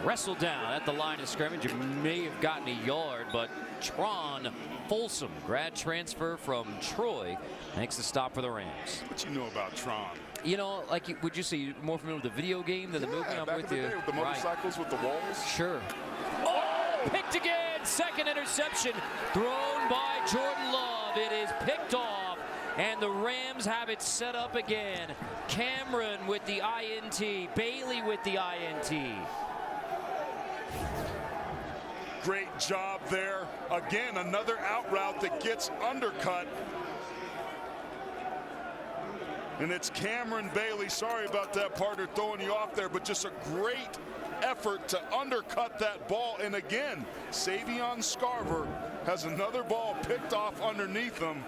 Wrestled down at the line of scrimmage. It may have gotten a yard, but Tron Folsom, grad transfer from Troy, makes the stop for the Rams. What you know about Tron? You know, like, would you say you're more familiar with the video game than the movie? I'm back with in the you. day with the motorcycles with the walls. Sure. Oh, picked again. Second interception thrown by Jordan Love. It is picked off, and the Rams have it set up again. Cameron with the INT. Bailey with the INT. Great job there. Again, another out route that gets undercut. And it's Cameron Bailey. Sorry about that, partner, throwing you off there, but just a great effort to undercut that ball. And again, Savion Scarver has another ball picked off underneath him.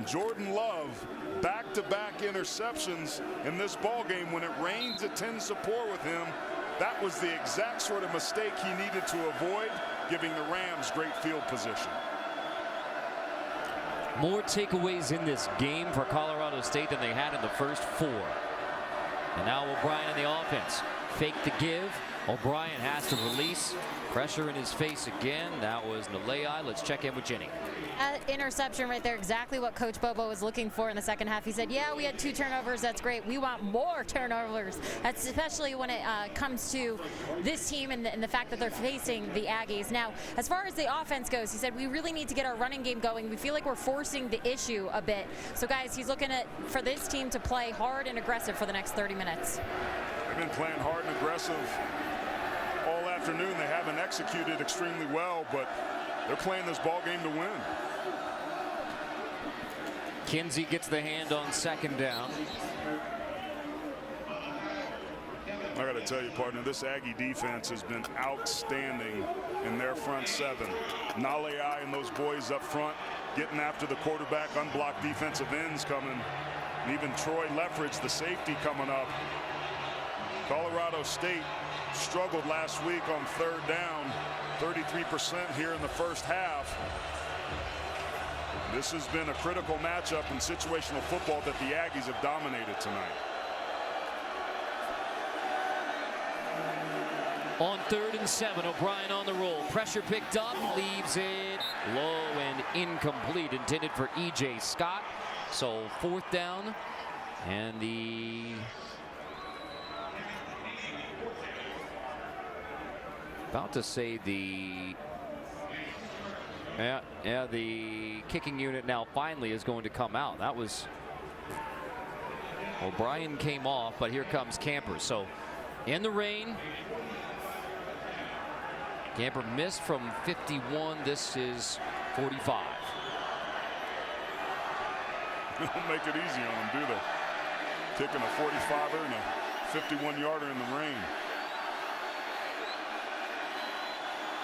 Jordan Love, back-to-back interceptions in this ball game. When it rains, it tends to pour with him. That was the exact sort of mistake he needed to avoid, giving the Rams great field position. More takeaways in this game for Colorado State than they had in the first 4. And now O'Brien in the offense. Fake the give. O'Brien has to release. Pressure in his face again. That was Nalei. Let's check in with Jenny. That interception right there, exactly what Coach Bobo was looking for in the second half. He said, yeah, we had 2 turnovers. That's great. We want more turnovers. That's especially when it comes to this team and the fact that they're facing the Aggies. Now, as far as the offense goes, he said, we really need to get our running game going. We feel like we're forcing the issue a bit. So, guys, he's looking for this team to play hard and aggressive for the next 30 minutes. They've been playing hard and aggressive all afternoon. They haven't executed extremely well, but they're playing this ball game to win. Kinsey gets the hand on second down. I got to tell you, partner, this Aggie defense has been outstanding in their front 7. Nalei and those boys up front getting after the quarterback, unblocked defensive ends coming. And even Troy Leffridge, the safety, coming up. Colorado State struggled last week on 3rd down, 33% here in the first half. This has been a critical matchup in situational football that the Aggies have dominated tonight. On 3rd and 7, O'Brien on the roll. Pressure picked up, leaves it low and incomplete, intended for E.J. Scott. So 4th down, and the the kicking unit now finally is going to come out. That was O'Brien came off, but here comes Camper. So in the rain, Camper missed from 51. This is 45. They don't make it easy on them, do they? Kicking a 45er and a 51-yarder in the rain.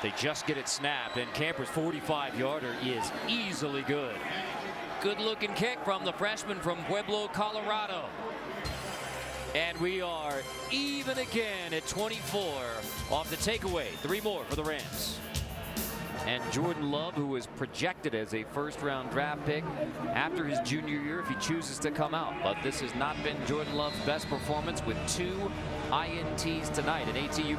They just get it snapped, and Camper's 45-yarder is easily good. Good-looking kick from the freshman from Pueblo, Colorado. And we are even again at 24 off the takeaway. 3 more for the Rams. And Jordan Love, who was projected as a first-round draft pick after his junior year if he chooses to come out. But this has not been Jordan Love's best performance with 2 INTs tonight. And ATU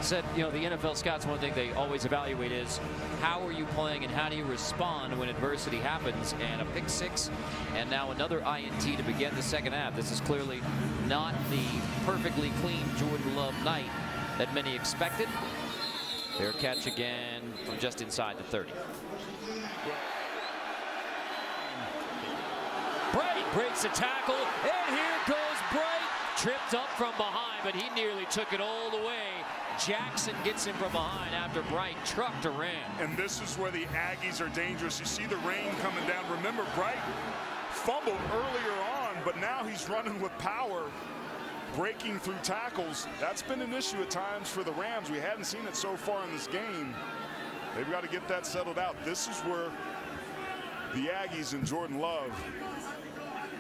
said, you know, the NFL scouts, one thing they always evaluate is how are you playing and how do you respond when adversity happens. And a pick 6 and now another INT to begin the second half. This is clearly not the perfectly clean Jordan Love night that many expected. Fair catch again from just inside the 30. Bright breaks the tackle, and here goes Bright. Tripped up from behind, but he nearly took it all the way Jackson gets him from behind after Bright trucked a Ram. And this is where the Aggies are dangerous. You see the rain coming down. Remember, Bright fumbled earlier on, but now he's running with power, breaking through tackles. That's been an issue at times for the Rams. We hadn't seen it so far in this game. They've got to get that settled out. This is where the Aggies and Jordan Love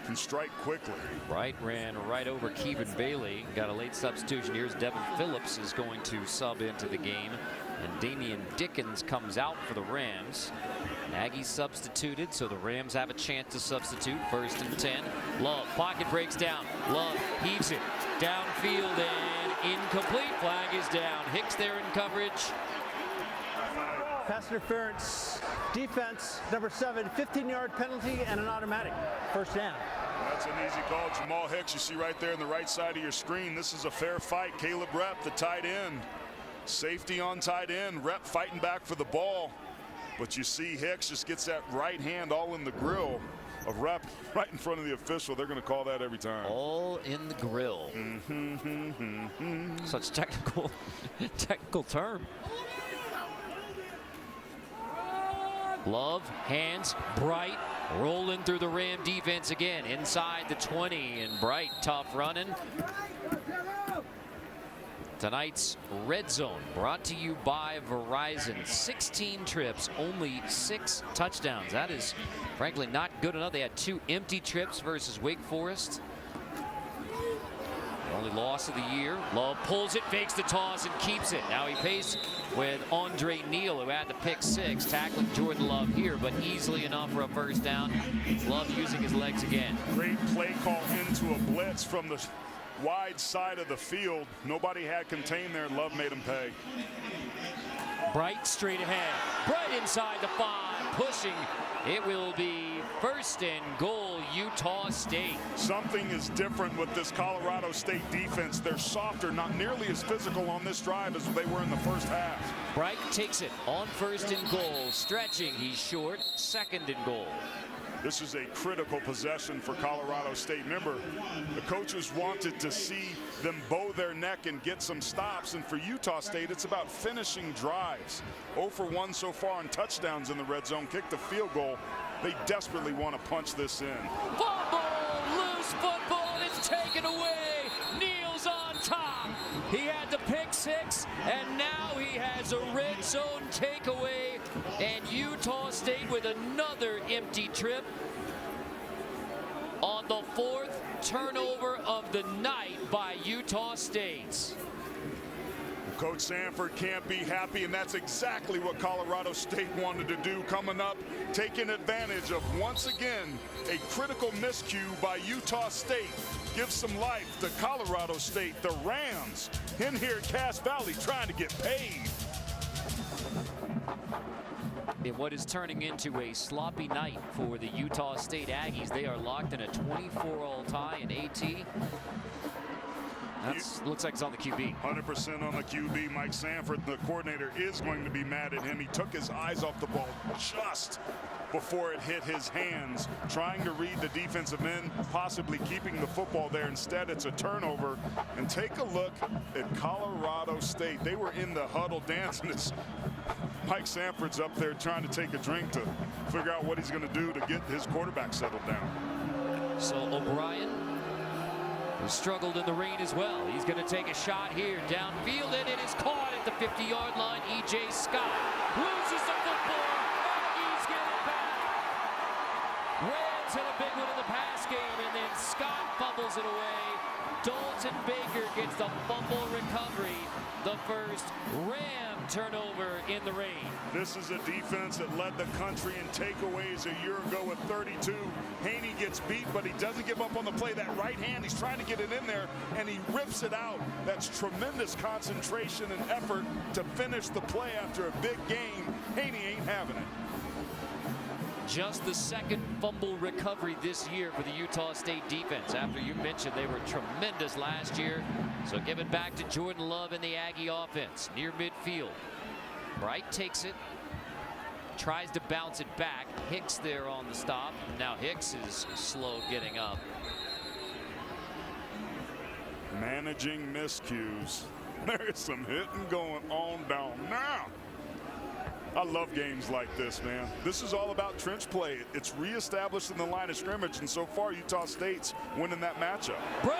can strike quickly. Bright ran right over Keevan Bailey. Got a late substitution. Here's Devin Phillips is going to sub into the game. And Damian Dickens comes out for the Rams. Aggies substituted, so the Rams have a chance to substitute. 1st and 10. Love, pocket breaks down. Love heaves it downfield and incomplete. Flag is down. Hicks there in coverage. Pass interference, defense, number 7, 15-yard penalty and an automatic. 1st down. That's an easy call. Jamal Hicks, you see right there on the right side of your screen. This is a fair fight. Caleb Rep, the tight end. Safety on tight end. Rep fighting back for the ball. But you see Hicks just gets that right hand all in the grill of Rep right in front of the official. They're going to call that every time. All in the grill. Such technical term. Love, hands, Bright, rolling through the Ram defense again. Inside the 20, and Bright tough running. Tonight's Red Zone brought to you by Verizon. 16 trips, only 6 touchdowns. That is frankly not good enough. They had 2 empty trips versus Wake Forest. Only loss of the year. Love pulls it, fakes the toss, and keeps it. Now he pays with Andre Neal, who had the pick 6, tackling Jordan Love here, but easily enough for a 1st down. Love using his legs again. Great play call into a blitz from the wide side of the field. Nobody had contained there. Love made him pay. Bright straight ahead. Bright inside the 5, pushing. It will be 1st and goal, Utah State. Something is different with this Colorado State defense. They're softer, not nearly as physical on this drive as they were in the 1st half. Bright takes it on 1st and goal. Stretching, he's short. 2nd and goal. This is a critical possession for Colorado State. Remember, the coaches wanted to see them bow their neck and get some stops. And for Utah State, it's about finishing drives. 0 for 1 so far on touchdowns in the red zone. Kicked a field goal. They desperately want to punch this in. Fumble, loose football, and it's taken away. Neal's on top. He had the pick 6, and now he has a red zone takeaway. And Utah State with another empty trip on the 4th turnover of the night by Utah State. Coach Sanford can't be happy, and that's exactly what Colorado State wanted to do. Coming up, taking advantage of, once again, a critical miscue by Utah State. Gives some life to Colorado State. The Rams in here at Cass Valley trying to get paid. In what is turning into a sloppy night for the Utah State Aggies. They are locked in a 24-all tie in AT. That looks like it's on the QB. 100% on the QB. Mike Sanford, the coordinator, is going to be mad at him. He took his eyes off the ball just before it hit his hands, trying to read the defensive end, possibly keeping the football there. Instead, it's a turnover. And take a look at Colorado State. They were in the huddle dancing. Mike Sanford's up there trying to take a drink to figure out what he's going to do to get his quarterback settled down. So O'Brien has struggled in the rain as well. He's going to take a shot here downfield, and it is caught at the 50-yard line. E.J. Scott loses the football. Aggies get it back. Rams hit a big one in the pass game, and then Scott fumbles it away. Dalton Baker gets the fumble recovery. The first Ram turnover in the rain. This is a defense that led the country in takeaways a year ago with 32. Haney gets beat, but he doesn't give up on the play. That right hand, he's trying to get it in there, and he rips it out. That's tremendous concentration and effort to finish the play after a big game. Haney ain't having it. Just the 2nd fumble recovery this year for the Utah State defense. After you mentioned they were tremendous last year. So give it back to Jordan Love and the Aggie offense near midfield. Bright takes it, tries to bounce it back. Hicks there on the stop. Now Hicks is slow getting up. Managing miscues. There's some hitting going on down now. I love games like this, man. This is all about trench play. It's reestablished in the line of scrimmage, and so far Utah State's winning that matchup. Bright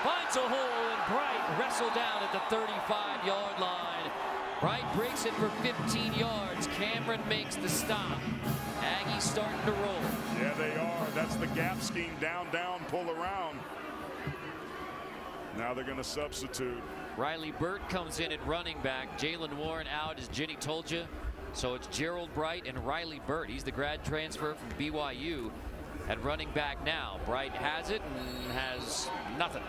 finds a hole, and Bright wrestled down at the 35-yard line. Bright breaks it for 15 yards. Cameron makes the stop. Aggies starting to roll. Yeah, they are. That's the gap scheme. Down, down, pull around. Now they're going to substitute. Riley Burt comes in at running back. Jalen Warren out, as Ginny told you. So it's Gerald Bright and Riley Burt. He's the grad transfer from BYU at running back now. Bright has it and has nothing,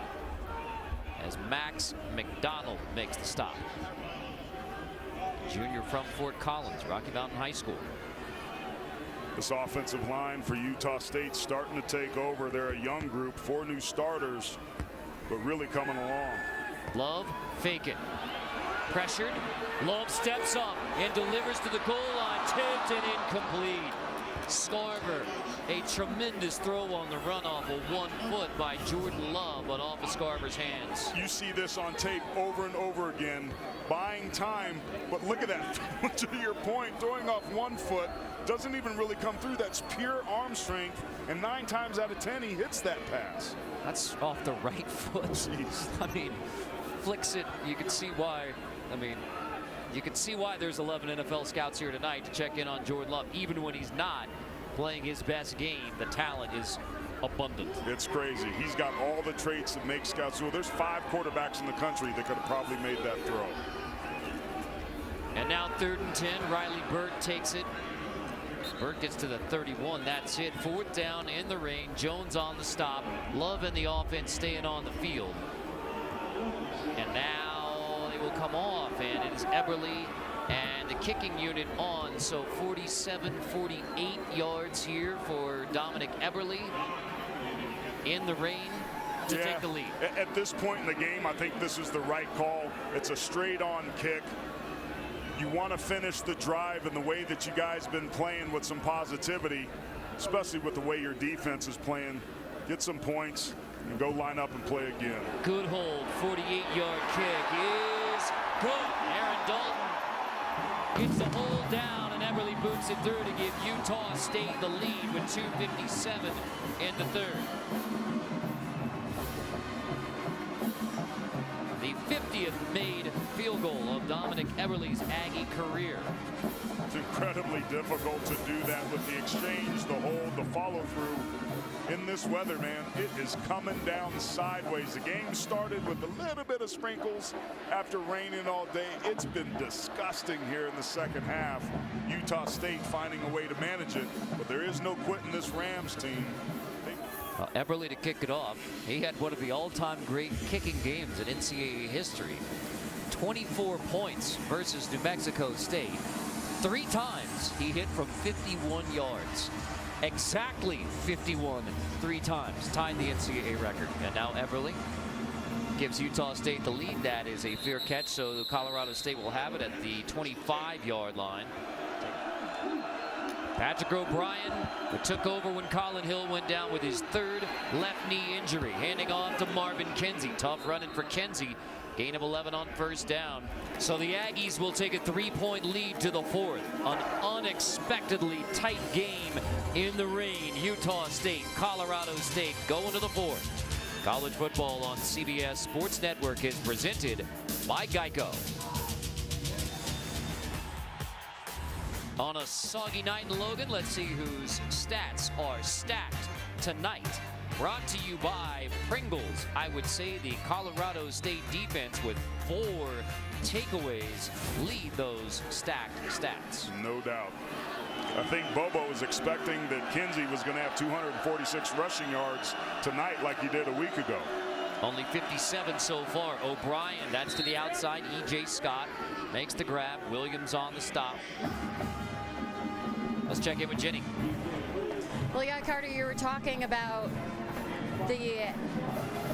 as Max McDonald makes the stop. Junior from Fort Collins, Rocky Mountain High School. This offensive line for Utah State starting to take over. They're a young group, 4 new starters, but really coming along. Love, fake it. Pressured. Love steps up and delivers to the goal line. Tipped and incomplete. Scarver, a tremendous throw on the run off of 1 foot by Jordan Love, but off of Scarver's hands. You see this on tape over and over again, buying time, but look at that. To your point, throwing off 1 foot, doesn't even really come through. That's pure arm strength, and 9 times out of 10 he hits that pass. That's off the right foot. Jeez. I mean, flicks it. You can see why. I mean, you can see why there's 11 NFL scouts here tonight to check in on Jordan Love. Even when he's not playing his best game, the talent is abundant. It's crazy. He's got all the traits that make scouts. Well, there's 5 quarterbacks in the country that could have probably made that throw. And now 3rd and 10. Riley Burt takes it. Burt gets to the 31. That's it. 4th down in the rain. Jones on the stop. Love and the offense staying on the field. And now they will come off, and it is Eberle and the kicking unit on. So 47, 48 yards here for Dominic Eberle in the rain to take the lead. At this point in the game, I think this is the right call. It's a straight-on kick. You want to finish the drive in the way that you guys been playing with some positivity, especially with the way your defense is playing. Get some points and go line up and play again. Good hold. 48-yard kick is good. Aaron Dalton gets the hold down, and Eberle boots it through to give Utah State the lead with 2:57 in the 3rd. The 50th made field goal of Dominic Eberle's Aggie career. It's incredibly difficult to do that with the exchange, the hold, the follow-through. In this weather, man, it is coming down sideways. The game started with a little bit of sprinkles after raining all day. It's been disgusting here in the 2nd half. Utah State finding a way to manage it, but there is no quitting this Rams team. Eberle to kick it off. He had one of the all-time great kicking games in NCAA history. 24 points versus New Mexico State. 3 times he hit from 51 yards. Exactly 51 3 times. Tied the NCAA record. And now Eberle gives Utah State the lead. That is a fair catch, so Colorado State will have it at the 25-yard line. Patrick O'Brien, who took over when Colin Hill went down with his 3rd left knee injury. Handing off to Marvin Kinsey. Tough running for Kinsey. Gain of 11 on 1st down. So the Aggies will take a 3-point lead to the 4th. An unexpectedly tight game in the rain. Utah State, Colorado State going to the 4th. College football on CBS Sports Network is presented by Geico. On a soggy night in Logan, let's see whose stats are stacked tonight. Brought to you by Pringles. I would say the Colorado State defense with 4 takeaways lead those stacked stats. No doubt. I think Bobo was expecting that Kinsey was going to have 246 rushing yards tonight like he did a week ago. Only 57 so far. O'Brien, that's to the outside. E.J. Scott makes the grab. Williams on the stop. Let's check in with Jenny. Well, yeah, Carter, you were talking about the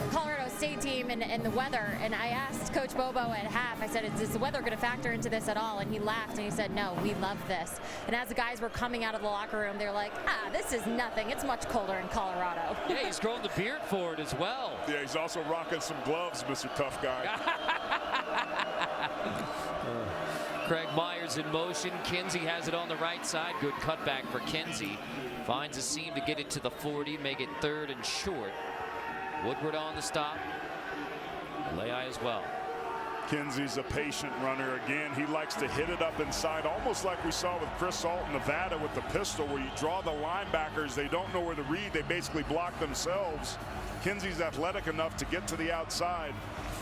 Colorado State team and the weather, and I asked Coach Bobo at half, I said, is the weather going to factor into this at all? And he laughed and he said, no, we love this. And as the guys were coming out of the locker room, they're like, this is nothing. It's much colder in Colorado. Yeah, he's grown the beard for it as well. Yeah, he's also rocking some gloves, Mr. Tough Guy. Craig Myers in motion. Kinsey has it on the right side. Good cutback for Kinsey. Finds a seam to get it to the 40, make it 3rd and short. Woodward on the stop. Lehi as well. Kinsey's a patient runner. Again, he likes to hit it up inside, almost like we saw with Chris Salt in Nevada with the pistol, where you draw the linebackers. They don't know where to read. They basically block themselves. Kinsey's athletic enough to get to the outside.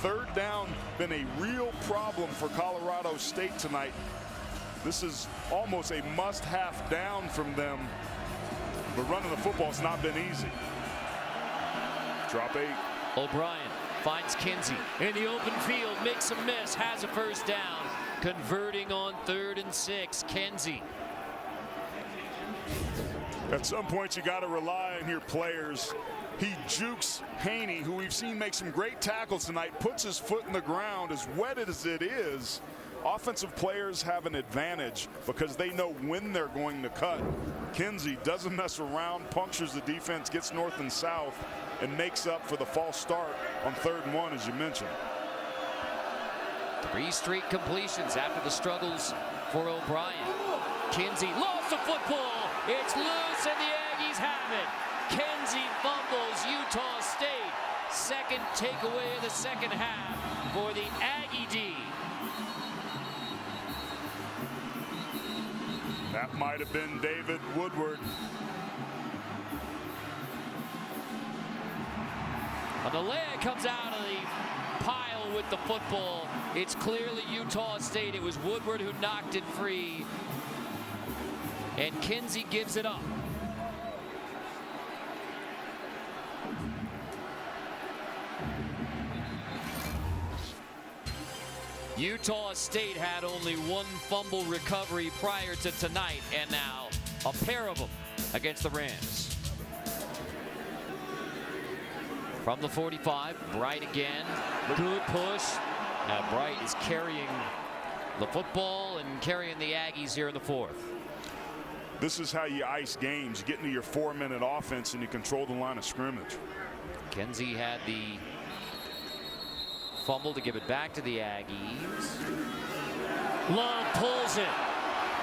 3rd down been a real problem for Colorado State tonight. This is almost a must-have down from them. But running the football has not been easy. Drop 8. O'Brien finds Kinsey in the open field, makes a miss, has a 1st down. Converting on 3rd and 6, Kinsey. At some point, you got to rely on your players. He jukes Haney, who we've seen make some great tackles tonight, puts his foot in the ground. As wetted as it is, offensive players have an advantage because they know when they're going to cut. Kinsey doesn't mess around, punctures the defense, gets north and south, and makes up for the false start on 3rd and 1, as you mentioned. 3 straight completions after the struggles for O'Brien. Kinsey lost the football. It's loose, and the Aggies have it. Kinsey fumbles Utah State. 2nd takeaway of the 2nd half for the Aggie D. That might have been David Woodward. Lehi comes out of the pile with the football. It's clearly Utah State. It was Woodward who knocked it free. And Kinsey gives it up. Utah State had only 1 fumble recovery prior to tonight, and now a pair of them against the Rams. From the 45, Bright again. Good push. Now Bright is carrying the football and carrying the Aggies here in the 4th. This is how you ice games. You get into your 4-minute offense and you control the line of scrimmage. Kinsey had the fumble to give it back to the Aggies. Love pulls it,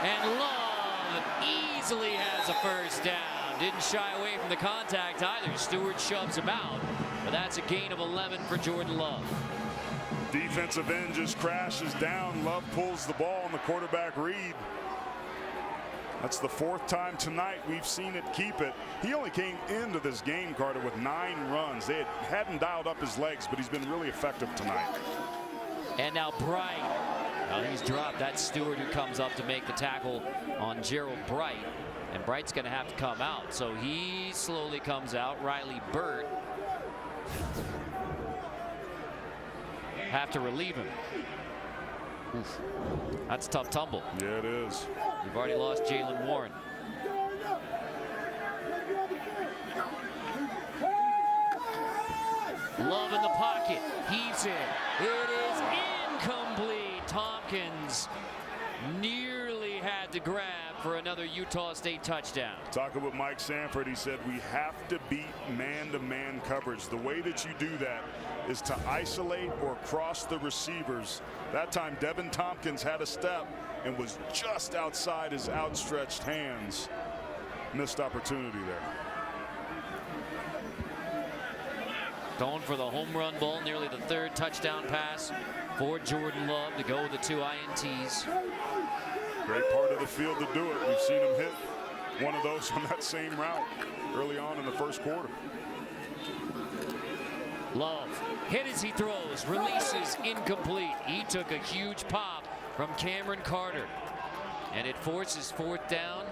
and Love easily has a 1st down. Didn't shy away from the contact either. Stewart shoves him out, but that's a gain of 11 for Jordan Love. Defensive end just crashes down. Love pulls the ball on the quarterback read. That's the 4th time tonight we've seen it keep it. He only came into this game, Carter, with 9 runs. They hadn't dialed up his legs, but he's been really effective tonight. And now Bright. Well, he's dropped. That's Stewart who comes up to make the tackle on Gerald Bright. And Bright's going to have to come out. So he slowly comes out. Riley Burt have to relieve him. Oof. That's a tough tumble. Yeah, it is. You've already lost Jalen Warren. Love in the pocket. Heaves it. It is incomplete. Tompkins nearly had to grab for another Utah State touchdown. Talking with Mike Sanford, he said we have to beat man-to-man coverage. The way that you do that is to isolate or cross the receivers. That time Devin Tompkins had a step and was just outside his outstretched hands. Missed opportunity there. Going for the home run ball, nearly the 3rd touchdown pass for Jordan Love to go with the 2 INTs. Great part of the field to do it. We've seen him hit one of those on that same route early on in the 1st quarter. Love hit as he throws, releases incomplete. He took a huge pop from Cameron Carter, and it forces 4th down.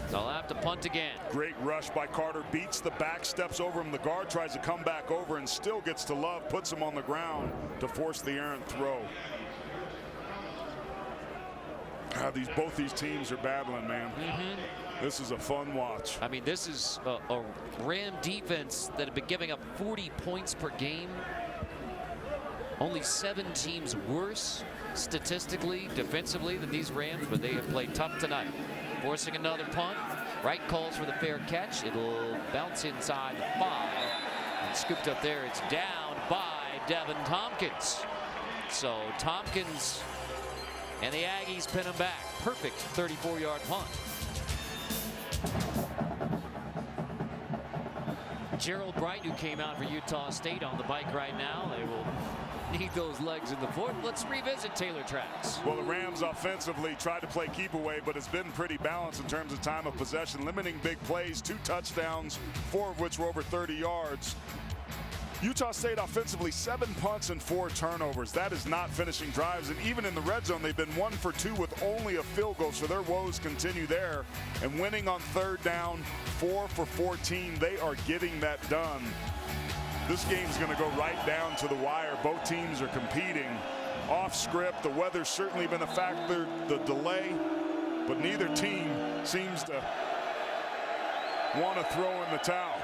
They'll have to punt again. Great rush by Carter, beats the back, steps over him. The guard tries to come back over and still gets to Love, puts him on the ground to force the errant throw. Both these teams are battling, man. This is a fun watch. I mean, this is a Ram defense that have been giving up 40 points per game. Only 7 teams worse statistically, defensively than these Rams, but they have played tough tonight. Forcing another punt. Wright calls for the fair catch. It'll bounce inside the 5. And scooped up there. It's down by Devin Tompkins. So Tompkins and the Aggies pin him back. Perfect 34-yard punt. Gerald Bright, who came out for Utah State, on the bike right now. They will need those legs in the fourth. Let's revisit Taylor tracks. Well, the Rams offensively tried to play keep away, but it's been pretty balanced in terms of time of possession, limiting big plays, 2 touchdowns, 4 of which were over 30 yards. Utah State offensively 7 punts and 4 turnovers. That is not finishing drives, and even in the red zone they've been 1 for 2 with only a field goal, so their woes continue there. And winning on 3rd down, 4 for 14, they are getting that done. This game's going to go right down to the wire. Both teams are competing off script. The weather's certainly been a factor, the delay, but neither team seems to want to throw in the towel.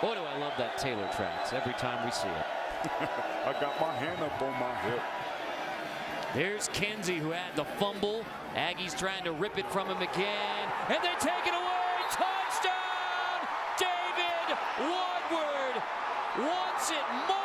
Boy, do I love that Taylor tracks every time we see it. I got my hand up on my hip. There's Kinsey, who had the fumble. Aggies trying to rip it from him again, and they take it away. Touchdown! David Woodward wants it more.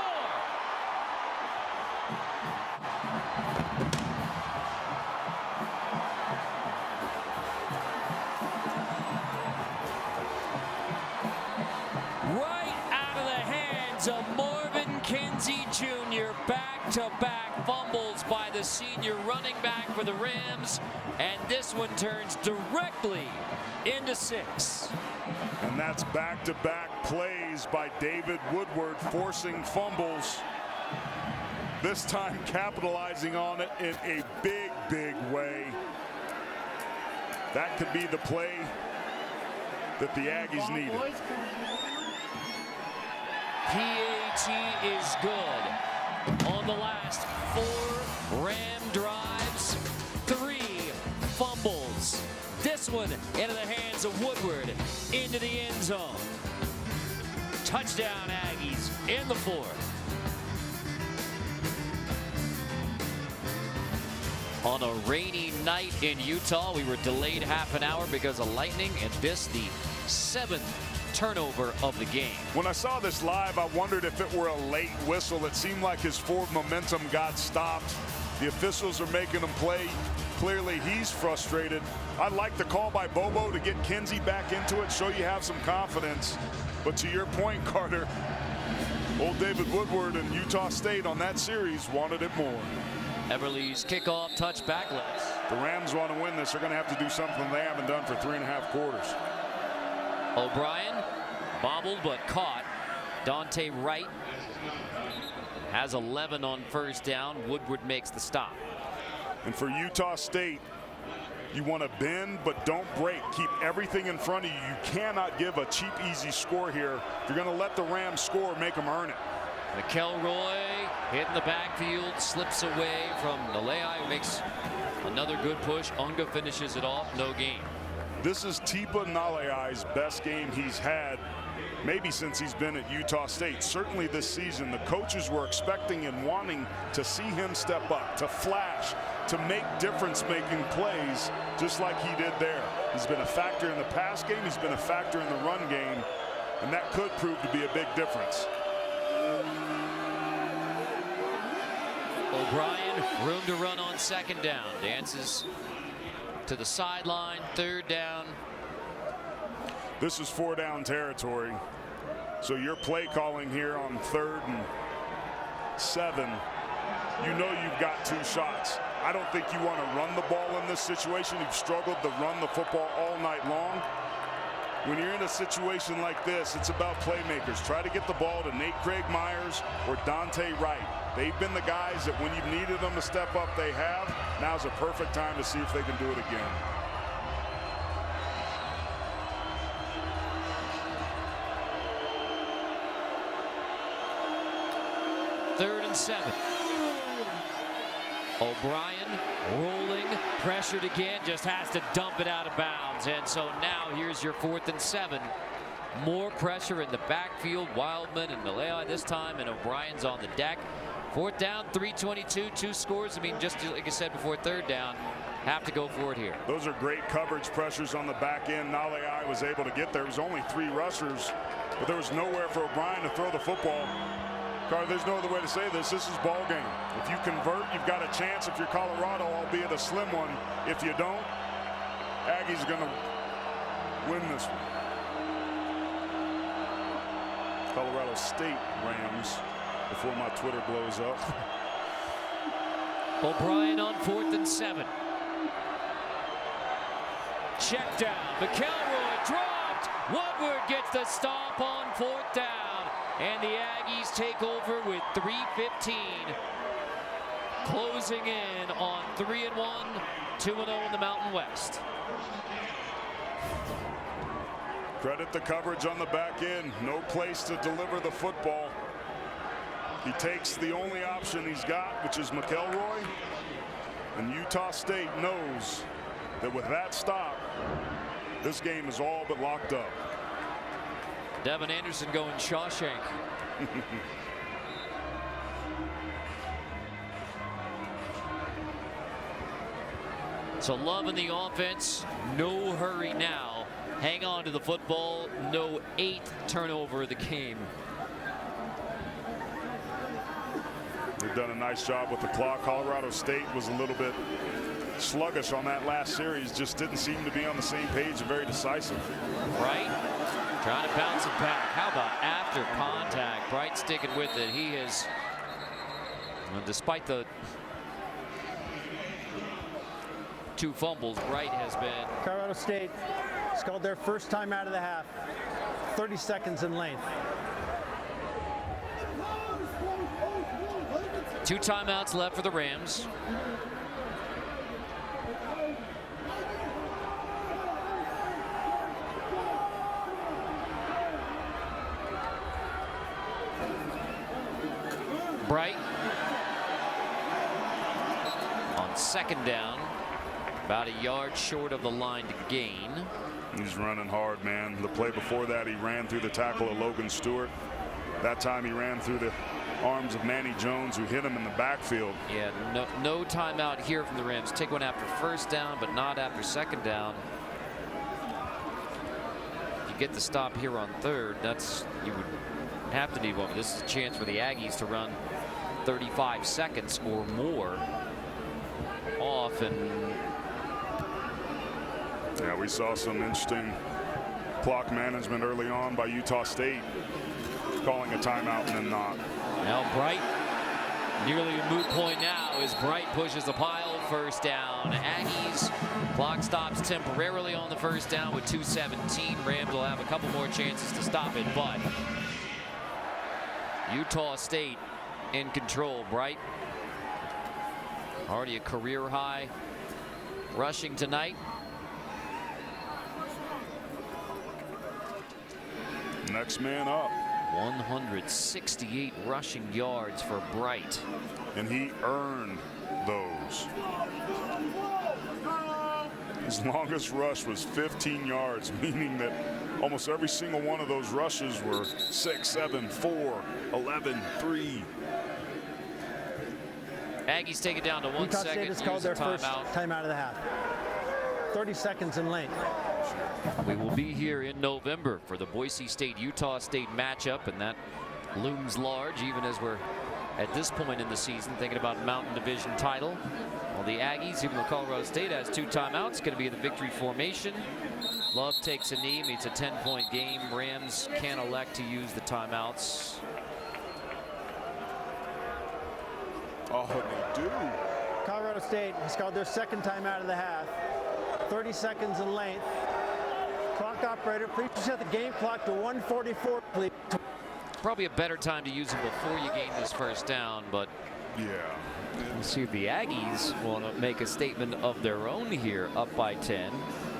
Of Marvin Kinsey Jr. Back-to-back fumbles by the senior running back for the Rams, and this one turns directly into 6. And that's back-to-back plays by David Woodward, forcing fumbles. This time capitalizing on it in a big, big way. That could be the play that the Aggies needed. PAT is good on the last 4 Ram drives, 3 fumbles. This one into the hands of Woodward, into the end zone. Touchdown Aggies in the 4th. On a rainy night in Utah, we were delayed half an hour because of lightning, and this the 7th turnover of the game. When I saw this live, I wondered if it were a late whistle. It seemed like his forward momentum got stopped. The officials are making him play. Clearly he's frustrated. I like the call by Bobo to get Kinsey back into it, show you have some confidence. But to your point, Carter, old David Woodward and Utah State on that series wanted it more. Everly's kickoff touch backless. The Rams want to win this. They're going to have to do something they haven't done for 3.5 quarters. O'Brien bobbled but caught. Dante Wright has 11 on 1st down. Woodward makes the stop. And for Utah State, you want to bend but don't break. Keep everything in front of you. You cannot give a cheap, easy score here. If you're going to let the Rams score, make them earn it. McElroy hitting the backfield, slips away from Nalei, who makes another good push. Unga finishes it off, no gain. This is Tipa Nalei's best game he's had maybe since he's been at Utah State. Certainly this season, the coaches were expecting and wanting to see him step up, to flash, to make difference-making plays just like he did there. He's been a factor in the pass game, he's been a factor in the run game, and that could prove to be a big difference. O'Brien, room to run on 2nd down. Dances to the sideline, 3rd down. This is 4-down territory. So your play calling here on 3rd and 7, you know you've got 2 shots. I don't think you want to run the ball in this situation. You've struggled to run the football all night long. When you're in a situation like this, it's about playmakers. Try to get the ball to Nate Craig Myers or Dante Wright. They've been the guys that when you've needed them to step up, they have. Now's a perfect time to see if they can do it again. Third and 7. O'Brien rolling, pressured again, just has to dump it out of bounds. And so now here's your 4th and 7. More pressure in the backfield. Wildman and Nalei this time, and O'Brien's on the deck. 4th down, 3:22, 2 scores. I mean, just like I said before, 3rd down, have to go for it here. Those are great coverage pressures on the back end. Nalei was able to get there. It was only 3 rushers, but there was nowhere for O'Brien to throw the football. Carter, there's no other way to say this. This is ball game. If you convert, you've got a chance if you're Colorado, albeit a slim one. If you don't, Aggies are going to win this one. Colorado State Rams before my Twitter blows up. O'Brien on 4th and 7. Check down. McElroy dropped. Woodward gets the stop on 4th down. And the Aggies take over with 3:15. Closing in on 3-1, 2-0 in the Mountain West. Credit the coverage on the back end. No place to deliver the football. He takes the only option he's got, which is McElroy. And Utah State knows that with that stop, this game is all but locked up. Devin Anderson going Shawshank. So Love in the offense. No hurry now. Hang on to the football. No 8th turnover of the game. They've done a nice job with the clock. Colorado State was a little bit sluggish on that last series. Just didn't seem to be on the same page and very decisive. Right? Trying to bounce it back. How about after contact? Bright sticking with it. He is, despite the 2 fumbles, Bright has been. Colorado State scored their first time out of the half. 30 seconds in length. 2 timeouts left for the Rams. Bright on 2nd down, about a yard short of the line to gain. He's running hard, man. The play before that, he ran through the tackle of Logan Stewart. That time he ran through the arms of Manny Jones, who hit him in the backfield. Yeah, no timeout here from the Rams. Take one after 1st down, but not after 2nd down. If you get the stop here on 3rd, you would have to need one. This is a chance for the Aggies to run 35 seconds or more off. And yeah, we saw some interesting clock management early on by Utah State, calling a timeout and then not. Now Bright, nearly a moot point now as Bright pushes the pile. 1st down. Aggies. Clock stops temporarily on the 1st down with 2:17. Rams will have a couple more chances to stop it, but Utah State in control. Bright already a career high rushing tonight. Next man up. 168 rushing yards for Bright. And he earned those. His longest rush was 15 yards, meaning that almost every single one of those rushes were 6, 7, 4, 11, 3. Aggies take it down to 1 Utah second. State has called their first timeout of the half. 30 seconds in length. We will be here in November for the Boise State-Utah State matchup, and that looms large even as we're at this point in the season thinking about Mountain Division title. Well, the Aggies, even though Colorado State has 2 timeouts, going to be in the victory formation. Love takes a knee, meets a 10-point game. Rams can elect to use the timeouts. Oh, they do. Colorado State has called their 2nd timeout of the half. 30 seconds in length. Clock operator, please set the game clock to 1:44, please. Probably a better time to use them before you gain this 1st down, but Yeah. we'll see if the Aggies want to make a statement of their own here, up by 10.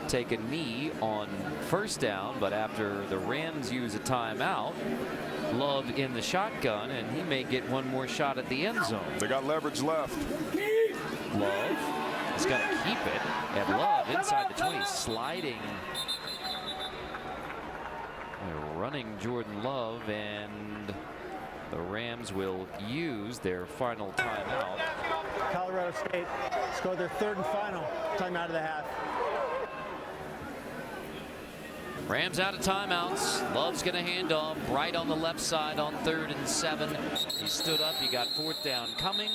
Take a knee on 1st down, but after the Rams use a timeout, Love in the shotgun, and he may get one more shot at the end zone. They got leverage left. Love is going to keep it, and Love inside the 20, sliding. They're running Jordan Love, and the Rams will use their final timeout. Colorado State scored their 3rd and final timeout of the half. Rams out of timeouts. Love's going to hand off. Bright on the left side on 3rd and 7. He stood up. He got 4th down coming.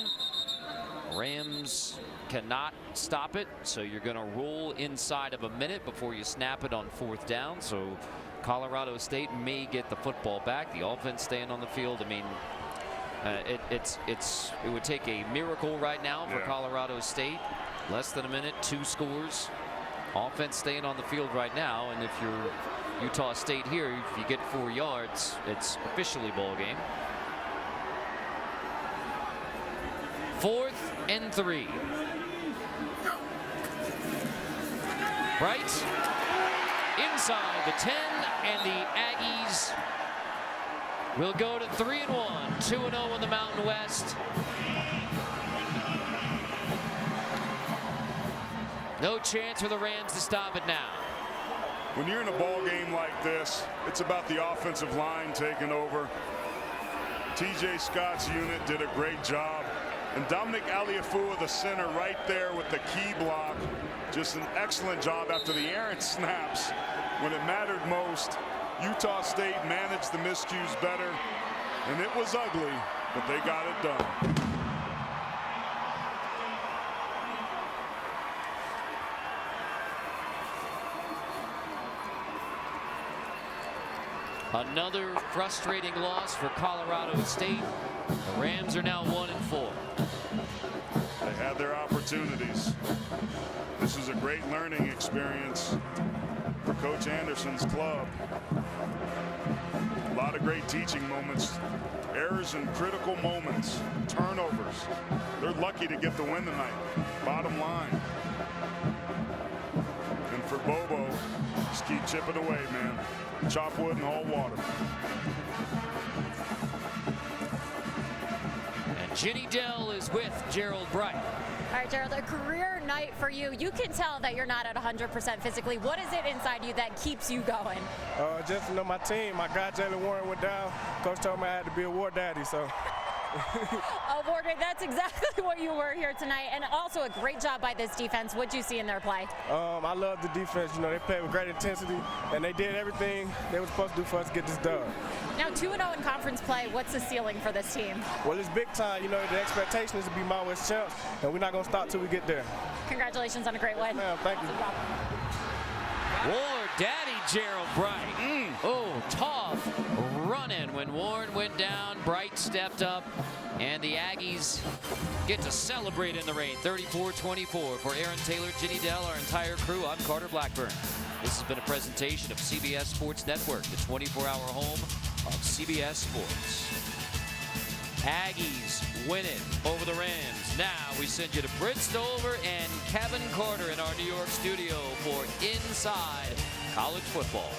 Rams cannot stop it, so you're going to roll inside of a minute before you snap it on 4th down. So Colorado State may get the football back. The offense staying on the field. I mean, it would take a miracle right now for Colorado State. Less than a minute, 2 scores. Offense staying on the field right now, and if you're Utah State here, if you get 4 yards, it's officially ball game. 4th and 3. Bright inside the 10, and the Aggies will go to 3-1, 2-0 in the Mountain West. No chance for the Rams to stop it now. When you're in a ball game like this, it's about the offensive line taking over. TJ Scott's unit did a great job. And Dominic Aliafua, the center, right there with the key block. Just an excellent job after the errant snaps. When it mattered most, Utah State managed the miscues better. And it was ugly, but they got it done. Another frustrating loss for Colorado State. The Rams are now 1-4. They had their opportunities. This is a great learning experience for Coach Anderson's club. A lot of great teaching moments. Errors in critical moments. Turnovers. They're lucky to get the win tonight. Bottom line. And for Bobo, just keep chipping away, man. Chop wood and haul water. And Ginny Dell is with Gerald Bright. All right, Gerald, a career night for you. You can tell that you're not at 100% physically. What is it inside you that keeps you going? Just to know my team. My guy Jalen Warren went down. Coach told me I had to be a war daddy, so. Oh, Morgan, that's exactly what you were here tonight. And also a great job by this defense. What'd you see in their play? I love the defense. You know, they played with great intensity, and they did everything they were supposed to do for us to get this done. Now, 2-0 in conference play. What's the ceiling for this team? Well, it's big time. You know, the expectation is to be Mountain West champs, and we're not going to stop till we get there. Congratulations on a great win. Ma'am, thank you. War Daddy Gerald Bright. Oh, tough running when Warren went down. Bright stepped up, and the Aggies get to celebrate in the rain. 34-24 for Aaron Taylor, Ginny Dell, our entire crew. I'm Carter Blackburn. This has been a presentation of CBS Sports Network, the 24-hour home of CBS Sports. Aggies win it over the Rams. Now we send you to Britt Stover and Kevin Carter in our New York studio for Inside College Football.